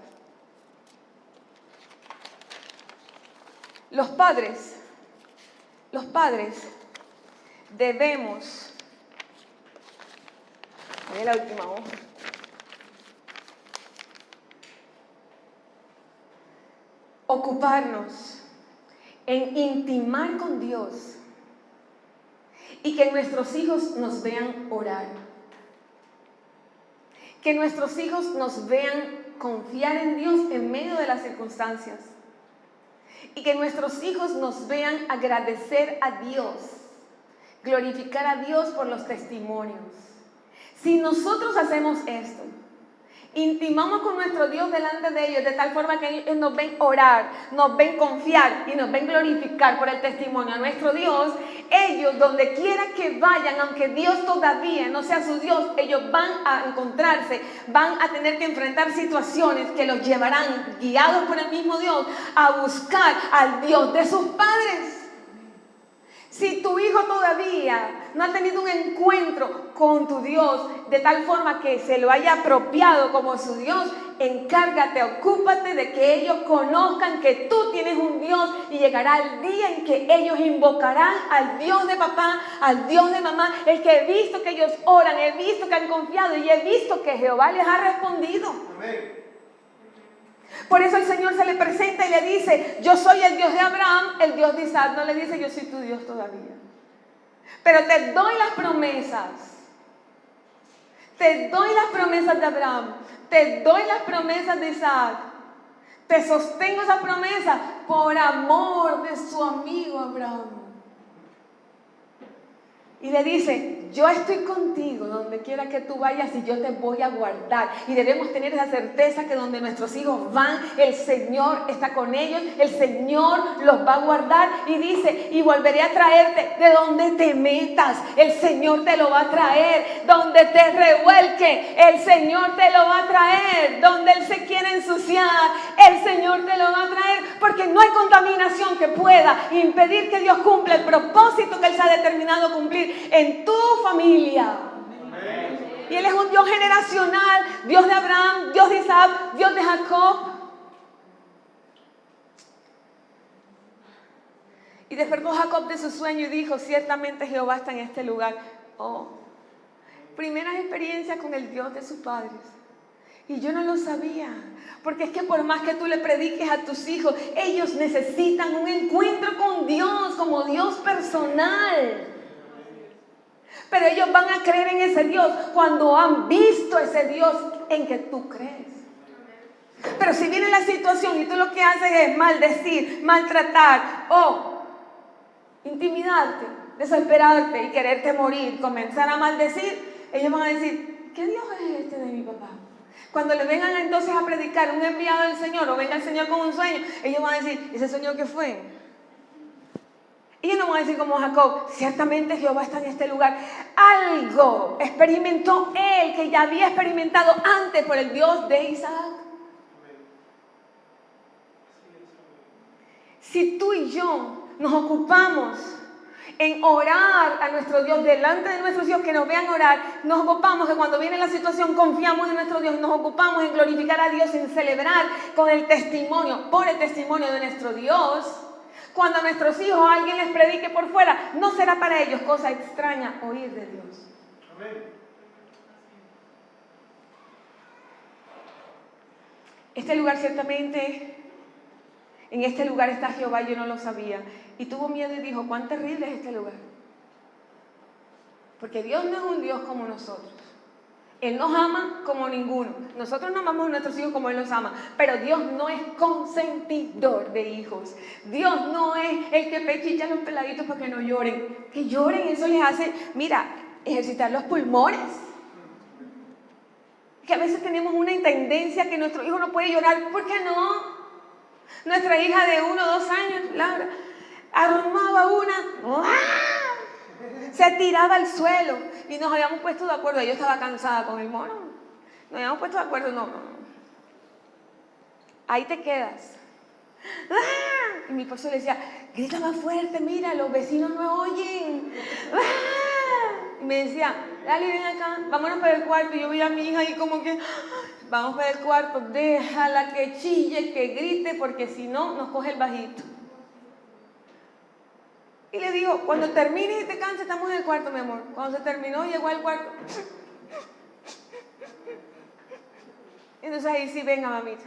Los padres debemos... Ahí es la última hoja. Ocuparnos en intimar con Dios y que nuestros hijos nos vean orar, que nuestros hijos nos vean confiar en Dios en medio de las circunstancias y que nuestros hijos nos vean agradecer a Dios, glorificar a Dios por los testimonios. Si nosotros hacemos esto, intimamos con nuestro Dios delante de ellos, de tal forma que ellos nos ven orar, nos ven confiar y nos ven glorificar por el testimonio a nuestro Dios. Ellos, donde quiera que vayan, aunque Dios todavía no sea su Dios, ellos van a encontrarse, van a tener que enfrentar situaciones que los llevarán, guiados por el mismo Dios, a buscar al Dios de sus padres. Si tu hijo todavía no ha tenido un encuentro con tu Dios de tal forma que se lo haya apropiado como su Dios, encárgate, ocúpate de que ellos conozcan que tú tienes un Dios, y llegará el día en que ellos invocarán al Dios de papá, al Dios de mamá, el que he visto que ellos oran, he visto que han confiado y he visto que Jehová les ha respondido. Amén. Por eso el Señor se le presenta y le dice: yo soy el Dios de Abraham, el Dios de Isaac. No le dice: yo soy tu Dios todavía, pero te doy las promesas. Te doy las promesas de Abraham, te doy las promesas de Isaac. Te sostengo esa promesa por amor de su amigo Abraham. Y le dice: yo estoy contigo donde quiera que tú vayas y yo te voy a guardar. Y debemos tener esa certeza que donde nuestros hijos van, el Señor está con ellos, el Señor los va a guardar. Y dice: y volveré a traerte de donde te metas, el Señor te lo va a traer. Donde te revuelque, el Señor te lo va a traer. Donde Él se quiera ensuciar, el Señor te lo va a traer. Porque no hay contaminación que pueda impedir que Dios cumpla el propósito que Él se ha determinado cumplir en tu familia. Y Él es un Dios generacional, Dios de Abraham, Dios de Isaac, Dios de Jacob. Y despertó Jacob de su sueño y dijo, ciertamente Jehová está en este lugar. Oh, primeras experiencias con el Dios de sus padres. Y yo no lo sabía, porque es que por más que tú le prediques a tus hijos, ellos necesitan un encuentro con Dios, como Dios personal. Pero ellos van a creer en ese Dios cuando han visto ese Dios en que tú crees. Pero si viene la situación y tú lo que haces es maldecir, maltratar o intimidarte, desesperarte y quererte morir, comenzar a maldecir, ellos van a decir, ¿qué Dios es este de mi papá? Cuando le vengan entonces a predicar un enviado del Señor o venga el Señor con un sueño, ellos van a decir, ¿ese sueño qué fue? Y ellos no van a decir como Jacob, ciertamente Jehová está en este lugar. Algo experimentó él que ya había experimentado antes por el Dios de Isaac. Si tú y yo nos ocupamos en orar a nuestro Dios delante de nuestros Dios, que nos vean orar, nos ocupamos que cuando viene la situación confiamos en nuestro Dios, nos ocupamos en glorificar a Dios, en celebrar con el testimonio, por el testimonio de nuestro Dios. Cuando a nuestros hijos alguien les predique por fuera, no será para ellos cosa extraña oír de Dios. Amén. Este lugar ciertamente, en este lugar está Jehová, yo no lo sabía. Y tuvo miedo y dijo, cuán terrible es este lugar. Porque Dios no es un Dios como nosotros. Él nos ama como ninguno. Nosotros no amamos a nuestros hijos como Él los ama. Pero Dios no es consentidor de hijos. Dios no es el que pechicha a los peladitos para que no lloren. Que lloren, eso les hace, mira, ejercitar los pulmones. Que a veces tenemos una tendencia que nuestro hijo no puede llorar. ¿Por qué no? Nuestra hija de 1 o 2 años, Laura, armaba una, se tiraba al suelo y nos habíamos puesto de acuerdo. Yo estaba cansada con el mono. Nos habíamos puesto de acuerdo, no. Ahí te quedas. Y mi esposo le decía, grita más fuerte, mira, los vecinos no oyen. Y me decía, dale, ven acá, vámonos para el cuarto. Y yo veía a mi hija y como que, vamos para el cuarto, déjala que chille, que grite, porque si no, nos coge el bajito. Y le digo, cuando termines y te canses, estamos en el cuarto, mi amor. Cuando se terminó, llegó al cuarto. Entonces ahí sí, venga, mamita.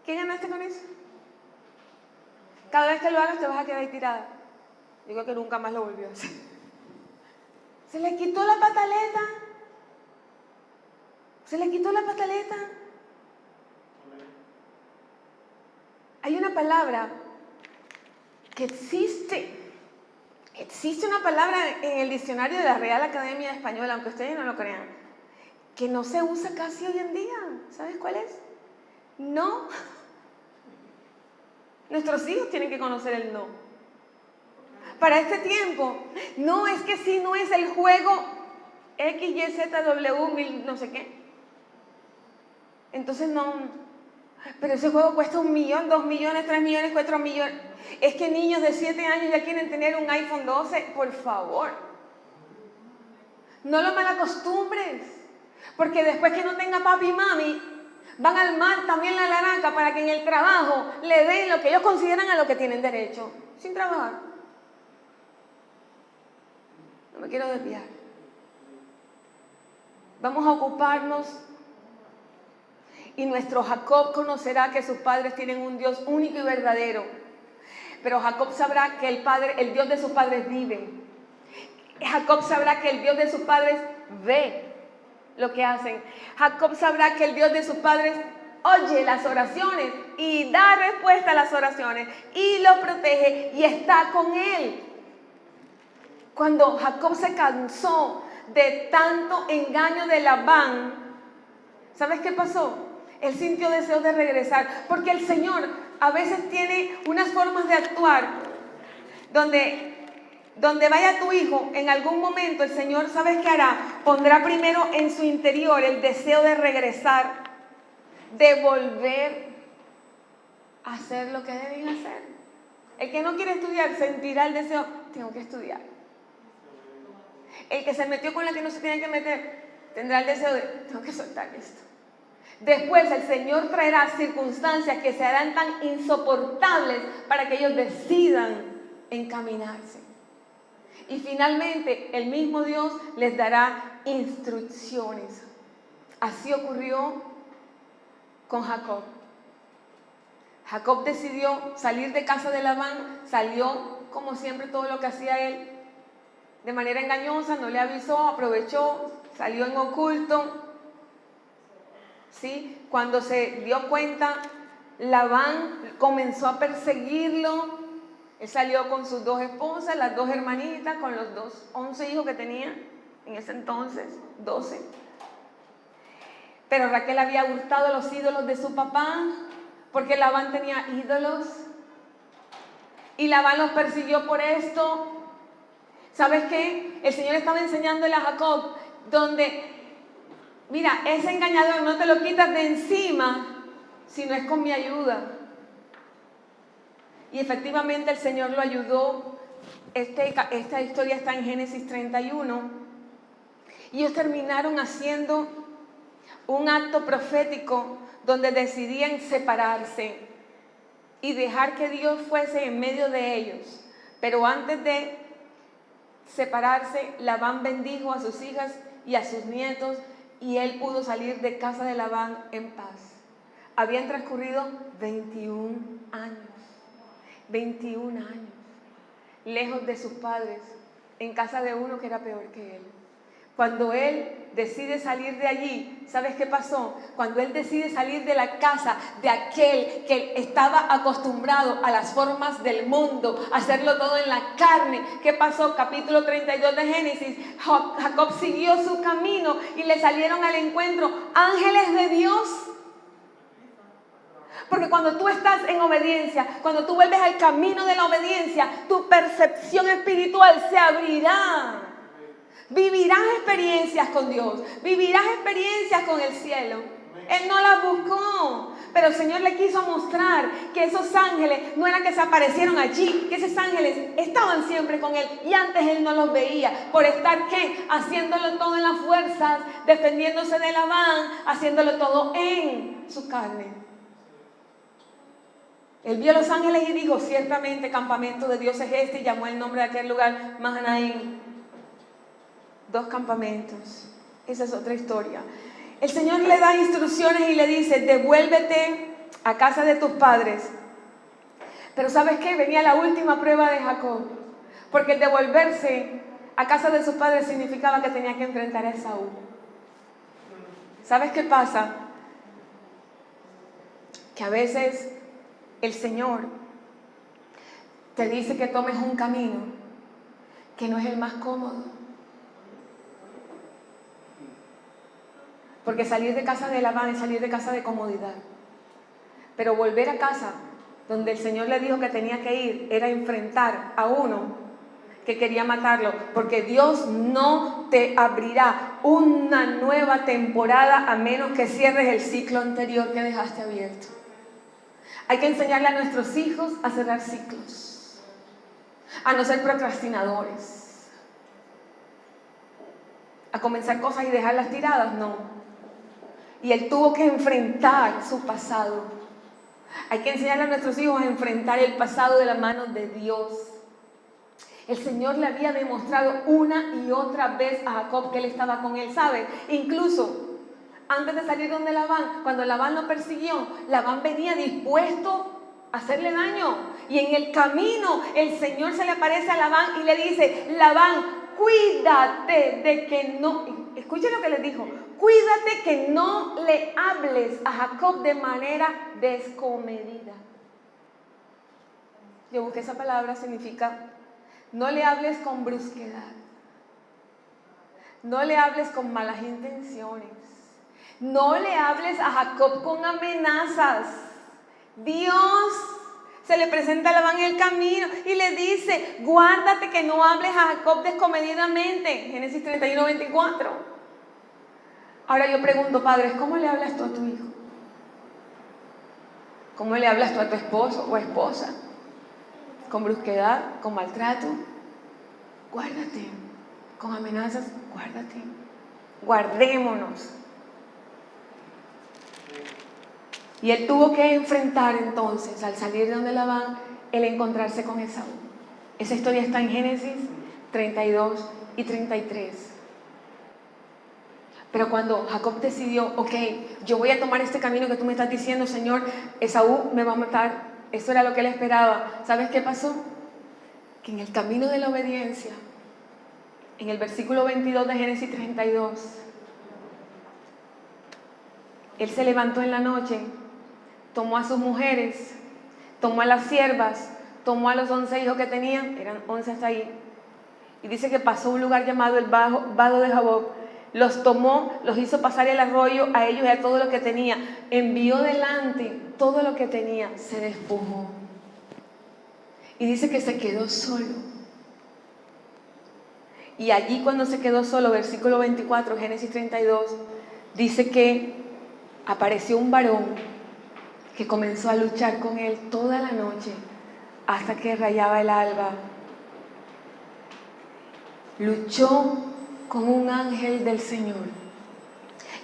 ¿Qué ganaste con eso? Cada vez que lo hagas te vas a quedar ahí tirada. Digo que nunca más lo volvió a hacer. Se le quitó la pataleta. Se le quitó la pataleta. Hay una palabra que existe una palabra en el diccionario de la Real Academia Española, aunque ustedes no lo crean, que no se usa casi hoy en día. ¿Sabes cuál es? No. Nuestros hijos tienen que conocer el no. Para este tiempo, no es que si no es el juego XYZW, no sé qué. Entonces no. Pero ese juego cuesta 1 millón, 2 millones, 3 millones, 4 millones. Es que niños de 7 años ya quieren tener un iPhone 12, por favor. No lo malacostumbres, porque después que no tenga papi y mami, van a armar también la laraca para que en el trabajo le den lo que ellos consideran a lo que tienen derecho, sin trabajar. No me quiero desviar. Vamos a ocuparnos. Y nuestro Jacob conocerá que sus padres tienen un Dios único y verdadero. Pero Jacob sabrá que el Dios de sus padres vive. Jacob sabrá que el Dios de sus padres ve lo que hacen. Jacob sabrá que el Dios de sus padres oye las oraciones y da respuesta a las oraciones y lo protege y está con él. Cuando Jacob se cansó de tanto engaño de Labán, ¿sabes qué pasó? Él sintió deseos de regresar, porque el Señor a veces tiene unas formas de actuar donde vaya tu hijo, en algún momento el Señor, ¿sabes qué hará? Pondrá primero en su interior el deseo de regresar, de volver a hacer lo que deben hacer. El que no quiere estudiar sentirá el deseo, tengo que estudiar. el que se metió con la que no se tenía que meter, tendrá el deseo de, tengo que soltar esto. Después el Señor traerá circunstancias que se harán tan insoportables para que ellos decidan encaminarse. Y finalmente el mismo Dios les dará instrucciones. Así ocurrió con Jacob. Jacob decidió salir de casa de Labán, salió como siempre todo lo que hacía él, de manera engañosa, no le avisó, aprovechó, salió en oculto. ¿Sí? Cuando se dio cuenta, Labán comenzó a perseguirlo. Él salió con sus 2 esposas, las 2 hermanitas, con los 11 hijos que tenía en ese entonces, 12. Pero Raquel había hurtado los ídolos de su papá, porque Labán tenía ídolos. Y Labán los persiguió por esto. ¿Sabes qué? El Señor estaba enseñándole a Jacob, donde, mira, ese engañador no te lo quitas de encima si no es con mi ayuda. Y efectivamente el Señor lo ayudó. Esta historia está en Génesis 31. Y ellos terminaron haciendo un acto profético donde decidían separarse y dejar que Dios fuese en medio de ellos. Pero antes de separarse, Labán bendijo a sus hijas y a sus nietos y él pudo salir de casa de Labán en paz. Habían transcurrido 21 años. 21 años, lejos de sus padres, en casa de uno que era peor que él. Cuando él decide salir de allí, ¿sabes qué pasó? Cuando él decide salir de la casa de aquel que estaba acostumbrado a las formas del mundo, a hacerlo todo en la carne, ¿qué pasó? Capítulo 32 de Génesis, Jacob siguió su camino y le salieron al encuentro ángeles de Dios. Porque cuando tú estás en obediencia, cuando tú vuelves al camino de la obediencia, tu percepción espiritual se abrirá. Vivirás experiencias con Dios, vivirás experiencias con el cielo. Él no las buscó, pero el Señor le quiso mostrar que esos ángeles no eran que se aparecieron allí, que esos ángeles estaban siempre con él y antes él no los veía. ¿Por estar qué? Haciéndolo todo en las fuerzas, defendiéndose de Labán, haciéndolo todo en su carne. Él vio a los ángeles y dijo, ciertamente campamento de Dios es este, y llamó el nombre de aquel lugar Mahanaim. 2 campamentos. Esa es otra historia. El Señor le da instrucciones y le dice, devuélvete a casa de tus padres. Pero ¿sabes qué? Venía la última prueba de Jacob, porque el devolverse a casa de sus padres significaba que tenía que enfrentar a Esaú. ¿Sabes qué pasa? Que a veces el Señor te dice que tomes un camino que no es el más cómodo. Porque salir de casa de Labán es salir de casa de comodidad. Pero volver a casa, donde el Señor le dijo que tenía que ir, era enfrentar a uno que quería matarlo. Porque Dios no te abrirá una nueva temporada a menos que cierres el ciclo anterior que dejaste abierto. Hay que enseñarle a nuestros hijos a cerrar ciclos, a no ser procrastinadores, a comenzar cosas y dejarlas tiradas, no. Y él tuvo que enfrentar su pasado. Hay que enseñarle a nuestros hijos a enfrentar el pasado de la mano de Dios. El Señor le había demostrado una y otra vez a Jacob que él estaba con él, ¿sabe? Incluso antes de salir donde Labán, cuando Labán lo persiguió, Labán venía dispuesto a hacerle daño. Y en el camino el Señor se le aparece a Labán y le dice, Labán, cuídate de que no, escuchen lo que le dijo, cuídate que no le hables a Jacob de manera descomedida. Yo busqué esa palabra, significa, no le hables con brusquedad, no le hables con malas intenciones. No le hables a Jacob con amenazas. Dios se le presenta a Labán en el camino y le dice, guárdate que no hables a Jacob descomedidamente. Génesis 31, 24. Ahora yo pregunto, padres, ¿cómo le hablas tú a tu hijo? ¿Cómo le hablas tú a tu esposo o esposa? ¿Con brusquedad? ¿Con maltrato? Guárdate. con amenazas, guárdate, guardémonos. Y él tuvo que enfrentar entonces, al salir de donde Labán, el encontrarse con Esaú. Esa historia está en Génesis 32 y 33. Pero cuando Jacob decidió, ok, yo voy a tomar este camino que tú me estás diciendo, Señor, Esaú me va a matar. Eso era lo que él esperaba. ¿Sabes qué pasó? Que en el camino de la obediencia, en el versículo 22 de Génesis 32, él se levantó en la noche, tomó a sus mujeres, tomó a las siervas, tomó a los 11 hijos que tenía, eran 11 hasta ahí, y dice que pasó a un lugar llamado el Vado de Jaboc, los tomó, los hizo pasar el arroyo a ellos y a todo lo que tenía, envió delante todo lo que tenía, se despojó. Y dice que se quedó solo. Y allí cuando se quedó solo, versículo 24, Génesis 32, dice que apareció un varón que comenzó a luchar con él toda la noche hasta que rayaba el alba. Luchó con un ángel del Señor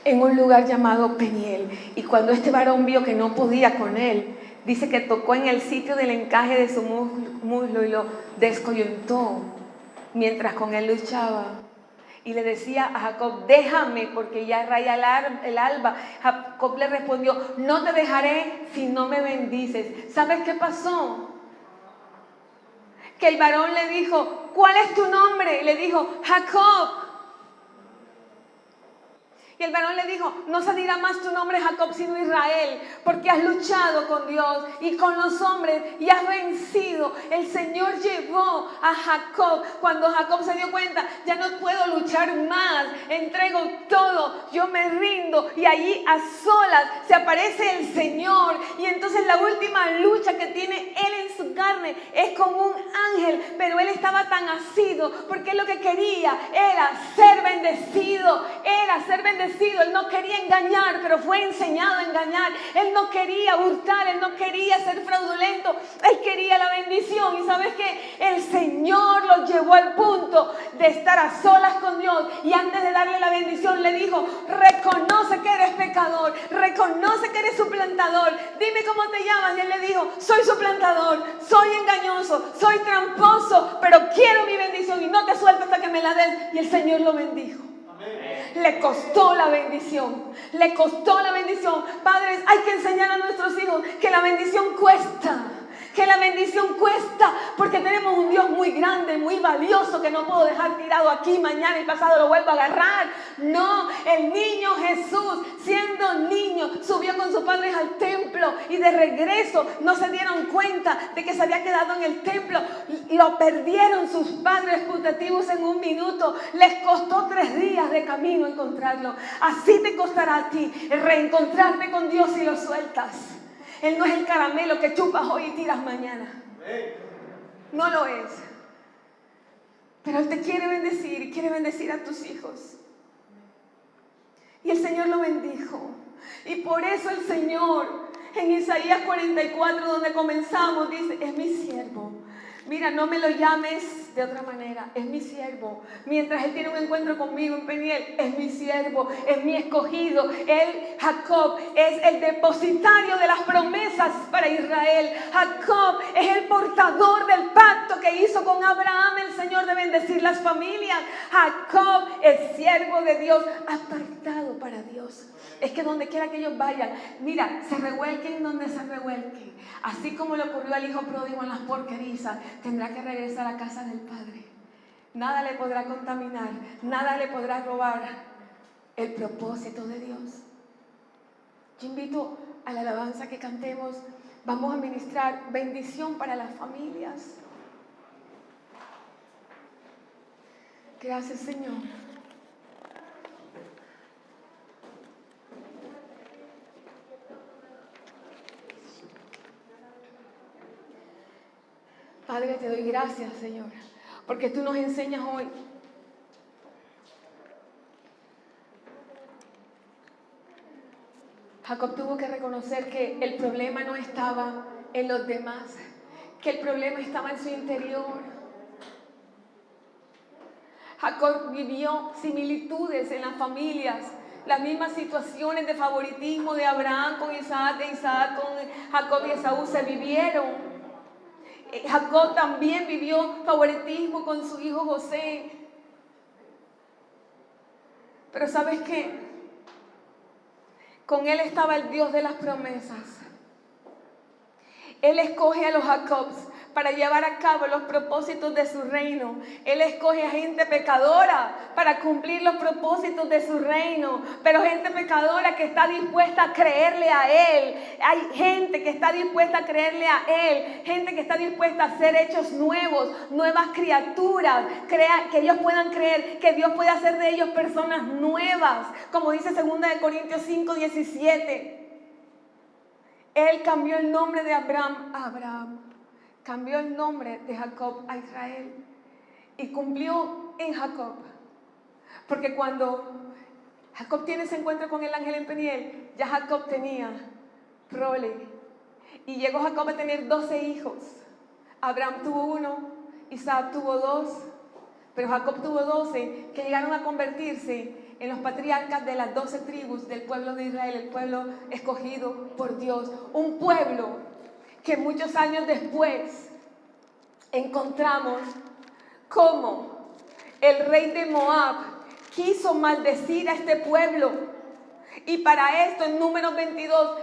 en un lugar llamado Peniel. Y cuando este varón vio que no podía con él, dice que tocó en el sitio del encaje de su muslo y lo descoyuntó mientras con él luchaba. Y le decía a Jacob, déjame porque ya raya el alba. Jacob le respondió, no te dejaré si no me bendices. ¿Sabes qué pasó? Que el varón le dijo, ¿cuál es tu nombre? Y le dijo, Jacob. Y el varón le dijo, no se dirá más tu nombre Jacob sino Israel, porque has luchado con Dios y con los hombres y has vencido. El Señor llevó a Jacob. Cuando Jacob se dio cuenta, ya no puedo luchar más, entrego todo, yo me rindo. Y allí a solas se aparece el Señor. Y entonces la última lucha que tiene él en su carne es con un ángel. Pero él estaba tan asido porque lo que quería era ser bendecido, Él no quería engañar, pero fue enseñado a engañar. Él no quería hurtar, él no quería ser fraudulento, él quería la bendición. Y ¿sabes qué? El Señor lo llevó al punto de estar a solas con Dios. Y antes de darle la bendición le dijo, reconoce que eres pecador, reconoce que eres suplantador, dime cómo te llamas. Y él le dijo, soy suplantador, soy engañoso, soy tramposo, pero quiero mi bendición y no te suelto hasta que me la des. Y el Señor lo bendijo. Le costó la bendición, le costó la bendición. Padres, hay que enseñar a nuestros hijos que la bendición cuesta, porque tenemos un Dios muy grande, muy valioso, que no puedo dejar tirado aquí, mañana y pasado lo vuelvo a agarrar. No, el niño Jesús, siendo niño, subió con sus padres al templo y de regreso no se dieron cuenta de que se había quedado en el templo. Lo perdieron sus padres putativos en un minuto. Les costó 3 días de camino encontrarlo. Así te costará a ti reencontrarte con Dios si lo sueltas. Él no es el caramelo que chupas hoy y tiras mañana. No lo es. Pero Él te quiere bendecir y quiere bendecir a tus hijos. Y el Señor lo bendijo. Y por eso el Señor, en Isaías 44, donde comenzamos, dice, es mi siervo. Mira, no me lo llames de otra manera, es mi siervo. Mientras él tiene un encuentro conmigo en Peniel, es mi siervo, es mi escogido. Él, Jacob, es el depositario de las promesas para Israel. Jacob es el portador del pacto que hizo con Abraham el Señor de bendecir las familias. Jacob es siervo de Dios, apartado para Dios. Es que donde quiera que ellos vayan, mira, se revuelquen donde se revuelquen. Así como le ocurrió al hijo pródigo en las porquerizas, tendrá que regresar a casa del Padre. Nada le podrá contaminar, nada le podrá robar el propósito de Dios. Yo invito a la alabanza que cantemos. Vamos a ministrar bendición para las familias. Gracias, Señor. Padre, te doy gracias, Señor, porque tú nos enseñas hoy Jacob tuvo que reconocer que el problema no estaba en los demás, que el problema estaba en su interior. Jacob vivió similitudes en las familias, las mismas situaciones de favoritismo de Abraham con Isaac, de Isaac con Jacob y Esaú se vivieron. Jacob también vivió favoritismo con su hijo José. Pero ¿sabes qué? Con él estaba el Dios de las promesas. Él escoge a los Jacobs para llevar a cabo los propósitos de su reino. Él escoge a gente pecadora para cumplir los propósitos de su reino. Pero gente pecadora que está dispuesta a creerle a Él. Hay gente que está dispuesta a creerle a Él. Gente que está dispuesta a ser hechos nuevos, nuevas criaturas. Que ellos puedan creer que Dios puede hacer de ellos personas nuevas. Como dice 2 Corintios 5:17. Él cambió el nombre de Abraham a Abraham. Cambió el nombre de Jacob a Israel. Y cumplió en Jacob. Porque cuando Jacob tiene ese encuentro con el ángel en Peniel, ya Jacob tenía prole. Y llegó Jacob a tener 12 hijos. Abraham tuvo 1, Isaac tuvo 2, pero Jacob tuvo 12 que llegaron a convertirse en los patriarcas de las 12 tribus del pueblo de Israel, el pueblo escogido por Dios. Un pueblo que muchos años después encontramos cómo el rey de Moab quiso maldecir a este pueblo. Y para esto, en Números 22,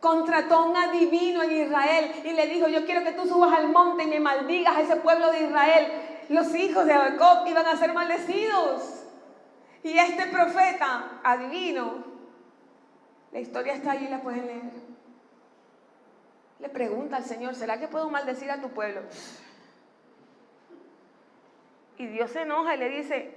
contrató a un adivino en Israel y le dijo: yo quiero que tú subas al monte y me maldigas a ese pueblo de Israel. Los hijos de Jacob iban a ser maldecidos. Y este profeta adivino, la historia está allí, la pueden leer, le pregunta al Señor: ¿será que puedo maldecir a tu pueblo? Y Dios se enoja y le dice: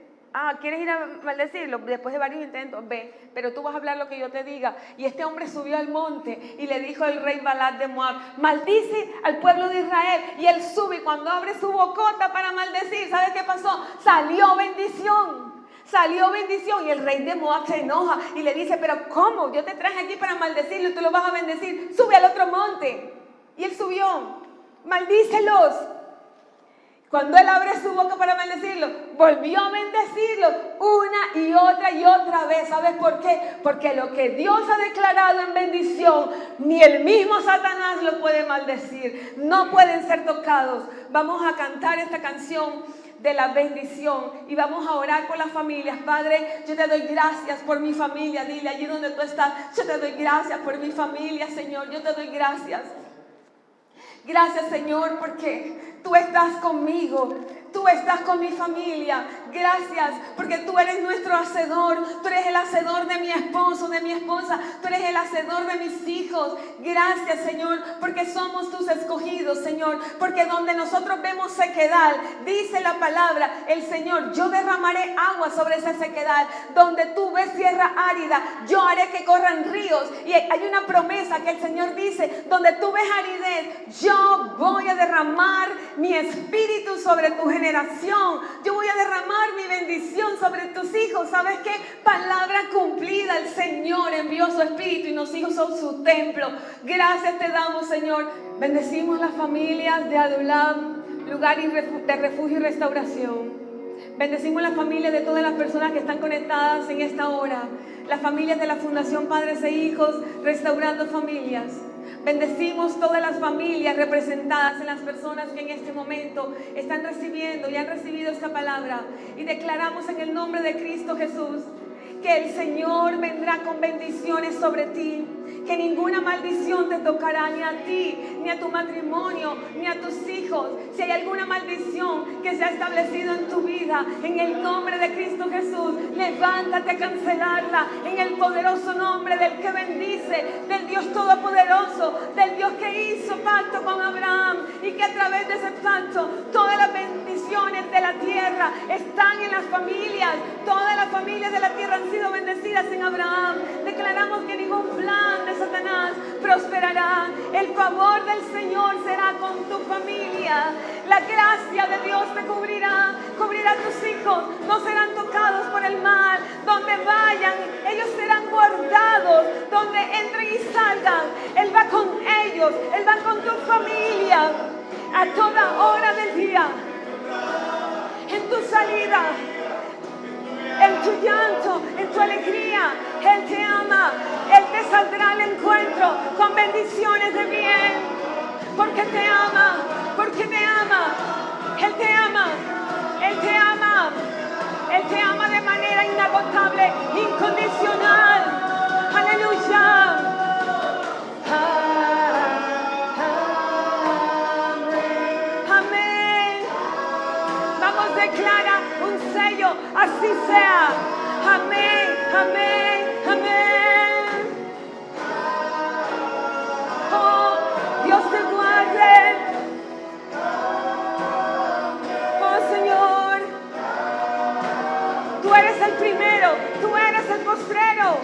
¿quieres ir a maldecirlo? Después de varios intentos, ve, pero tú vas a hablar lo que yo te diga. Y este hombre subió al monte y le dijo al rey Balac de Moab: maldice al pueblo de Israel. Y él sube, y cuando abre su bocota para maldecir, ¿sabes qué pasó? Salió bendición. Salió bendición. Y el rey de Moab se enoja y le dice: pero ¿cómo? Yo te traje aquí para maldecirlo y tú lo vas a bendecir. Sube al otro monte. Y él subió. Maldícelos. Cuando él abre su boca para maldecirlo, volvió a bendecirlo una y otra vez. ¿Sabes por qué? Porque lo que Dios ha declarado en bendición, ni el mismo Satanás lo puede maldecir. No pueden ser tocados. Vamos a cantar esta canción de la bendición y vamos a orar por las familias. Padre, yo te doy gracias por mi familia. Dile allí donde tú estás: yo te doy gracias por mi familia, Señor. Yo te doy gracias. Gracias, Señor, porque tú estás conmigo. Tú estás con mi familia. Gracias porque tú eres nuestro hacedor. Tú eres el hacedor de mi esposo, de mi esposa. Tú eres el hacedor de mis hijos. Gracias, Señor, porque somos tus escogidos, Señor. Porque donde nosotros vemos sequedad, dice la palabra, el Señor: yo derramaré agua sobre esa sequedad. Donde tú ves tierra árida, yo haré que corran ríos. Y hay una promesa que el Señor dice: donde tú ves aridez, yo voy a derramar mi espíritu sobre tu generación. Yo voy a derramar mi bendición sobre tus hijos. ¿Sabes qué? Palabra cumplida. El Señor envió su espíritu y nos hizo su templo. Gracias te damos, Señor. Bendecimos las familias de Adulam, lugar de refugio y restauración. Bendecimos las familias de todas las personas que están conectadas en esta hora. Las familias de la Fundación Padres e Hijos, Restaurando Familias. Bendecimos todas las familias representadas en las personas que en este momento están recibiendo y han recibido esta palabra. Y declaramos en el nombre de Cristo Jesús que el Señor vendrá con bendiciones sobre ti, que ninguna maldición te tocará, ni a ti, ni a tu matrimonio, ni a tus hijos. Si hay alguna maldición que se ha establecido en tu vida, en el nombre de Cristo Jesús, levántate a cancelarla en el poderoso nombre del que bendice, del Dios Todopoderoso, del Dios que hizo pacto con Abraham y que a través de ese pacto todas las bendiciones de la tierra están en las familias. Todas las familias de la tierra han sido bendecidas en Abraham. Declaramos que ningún plan de Satanás prosperará. El favor del Señor será con tu familia. La gracia de Dios te cubrirá, cubrirá a tus hijos. No serán tocados por el mal. Donde vayan, ellos serán guardados. Donde entren y salgan, Él va con ellos. Él va con tu familia a toda hora del día. En tu salida, en tu llanto, en tu alegría. Él te ama, Él te saldrá al encuentro con bendiciones de bien, porque te ama, porque te ama. Él te ama, Él te ama, Él te ama de manera inagotable, incondicional. Aleluya. Amén. Vamos, declara un sello, así sea. Amén, amén, amén. Oh, Dios te guarde. Oh, Señor, tú eres el primero, tú eres el postrero.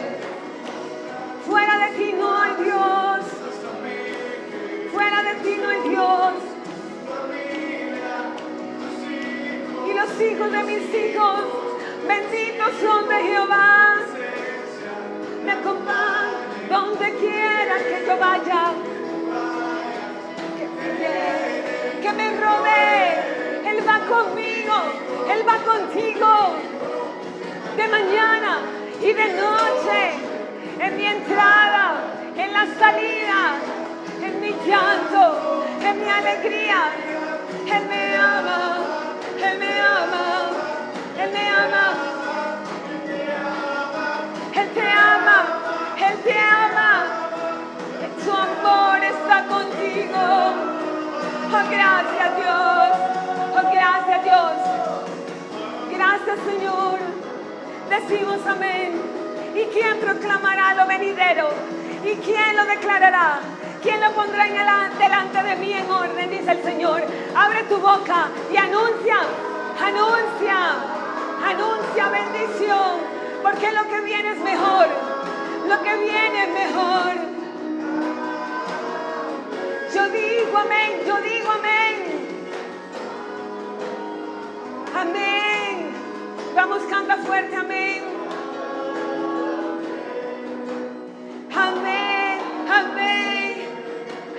Fuera de ti no hay Dios. Fuera de ti no hay Dios. Y los hijos de mis hijos, benditos son de Jehová. Me acompañan donde quiera que yo vaya. Que me rodee. Él va conmigo. Él va contigo. De mañana y de noche. En mi entrada, en la salida, en mi llanto, en mi alegría. Él me ama, Él me ama, Él me ama. Él te ama, Él te ama. Su amor está contigo. Oh, gracias Dios, oh, gracias Dios. Gracias Señor. Decimos amén. ¿Y quién proclamará lo venidero? ¿Y quién lo declarará? ¿Quién lo pondrá delante de mí en orden? Dice el Señor. Abre tu boca y anuncia, anuncia, anuncia bendición. Porque lo que viene es mejor. Lo que viene es mejor. Yo digo amén, yo digo amén. Amén. Vamos, canta fuerte, amén. Amén, amén,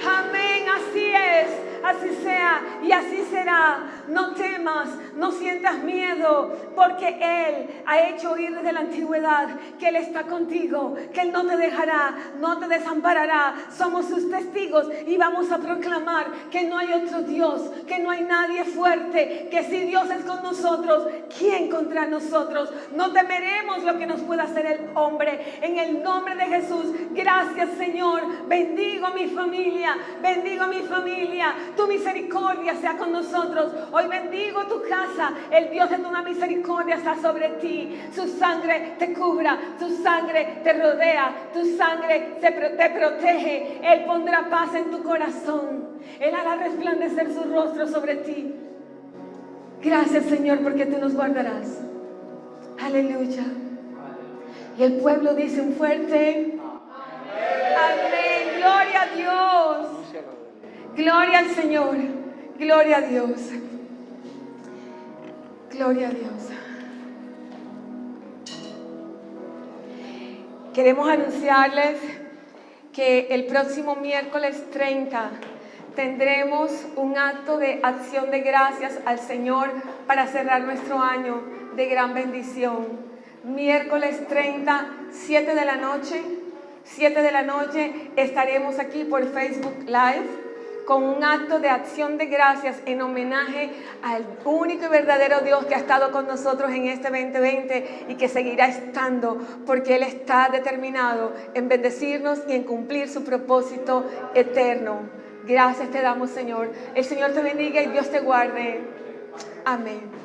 amén, así es, así sea y así será. No temas, no sientas miedo, porque Él ha hecho oír desde la antigüedad que Él está contigo, que Él no te dejará, no te desamparará. Somos sus testigos y vamos a proclamar que no hay otro Dios, que no hay nadie fuerte, que si Dios es con nosotros, ¿quién contra nosotros? No temeremos lo que nos pueda hacer el hombre. En el nombre de Jesús, gracias Señor. Bendigo a mi familia, bendigo a mi familia. Tu misericordia sea con nosotros. Hoy bendigo tu casa. El Dios de una misericordia está sobre ti. Su sangre te cubra, su sangre te rodea, tu sangre te protege. Él pondrá paz en tu corazón. Él hará resplandecer su rostro sobre ti. Gracias Señor, porque tú nos guardarás. Aleluya. Y el pueblo dice un fuerte amén. Gloria a Dios. Gloria al Señor. Gloria a Dios. Gloria a Dios. Queremos anunciarles que el próximo miércoles 30 tendremos un acto de acción de gracias al Señor para cerrar nuestro año de gran bendición. Miércoles 30, 7 de la noche. 7 de la noche estaremos aquí por Facebook Live con un acto de acción de gracias en homenaje al único y verdadero Dios que ha estado con nosotros en este 2020 y que seguirá estando, porque Él está determinado en bendecirnos y en cumplir su propósito eterno. Gracias te damos, Señor. El Señor te bendiga y Dios te guarde. Amén.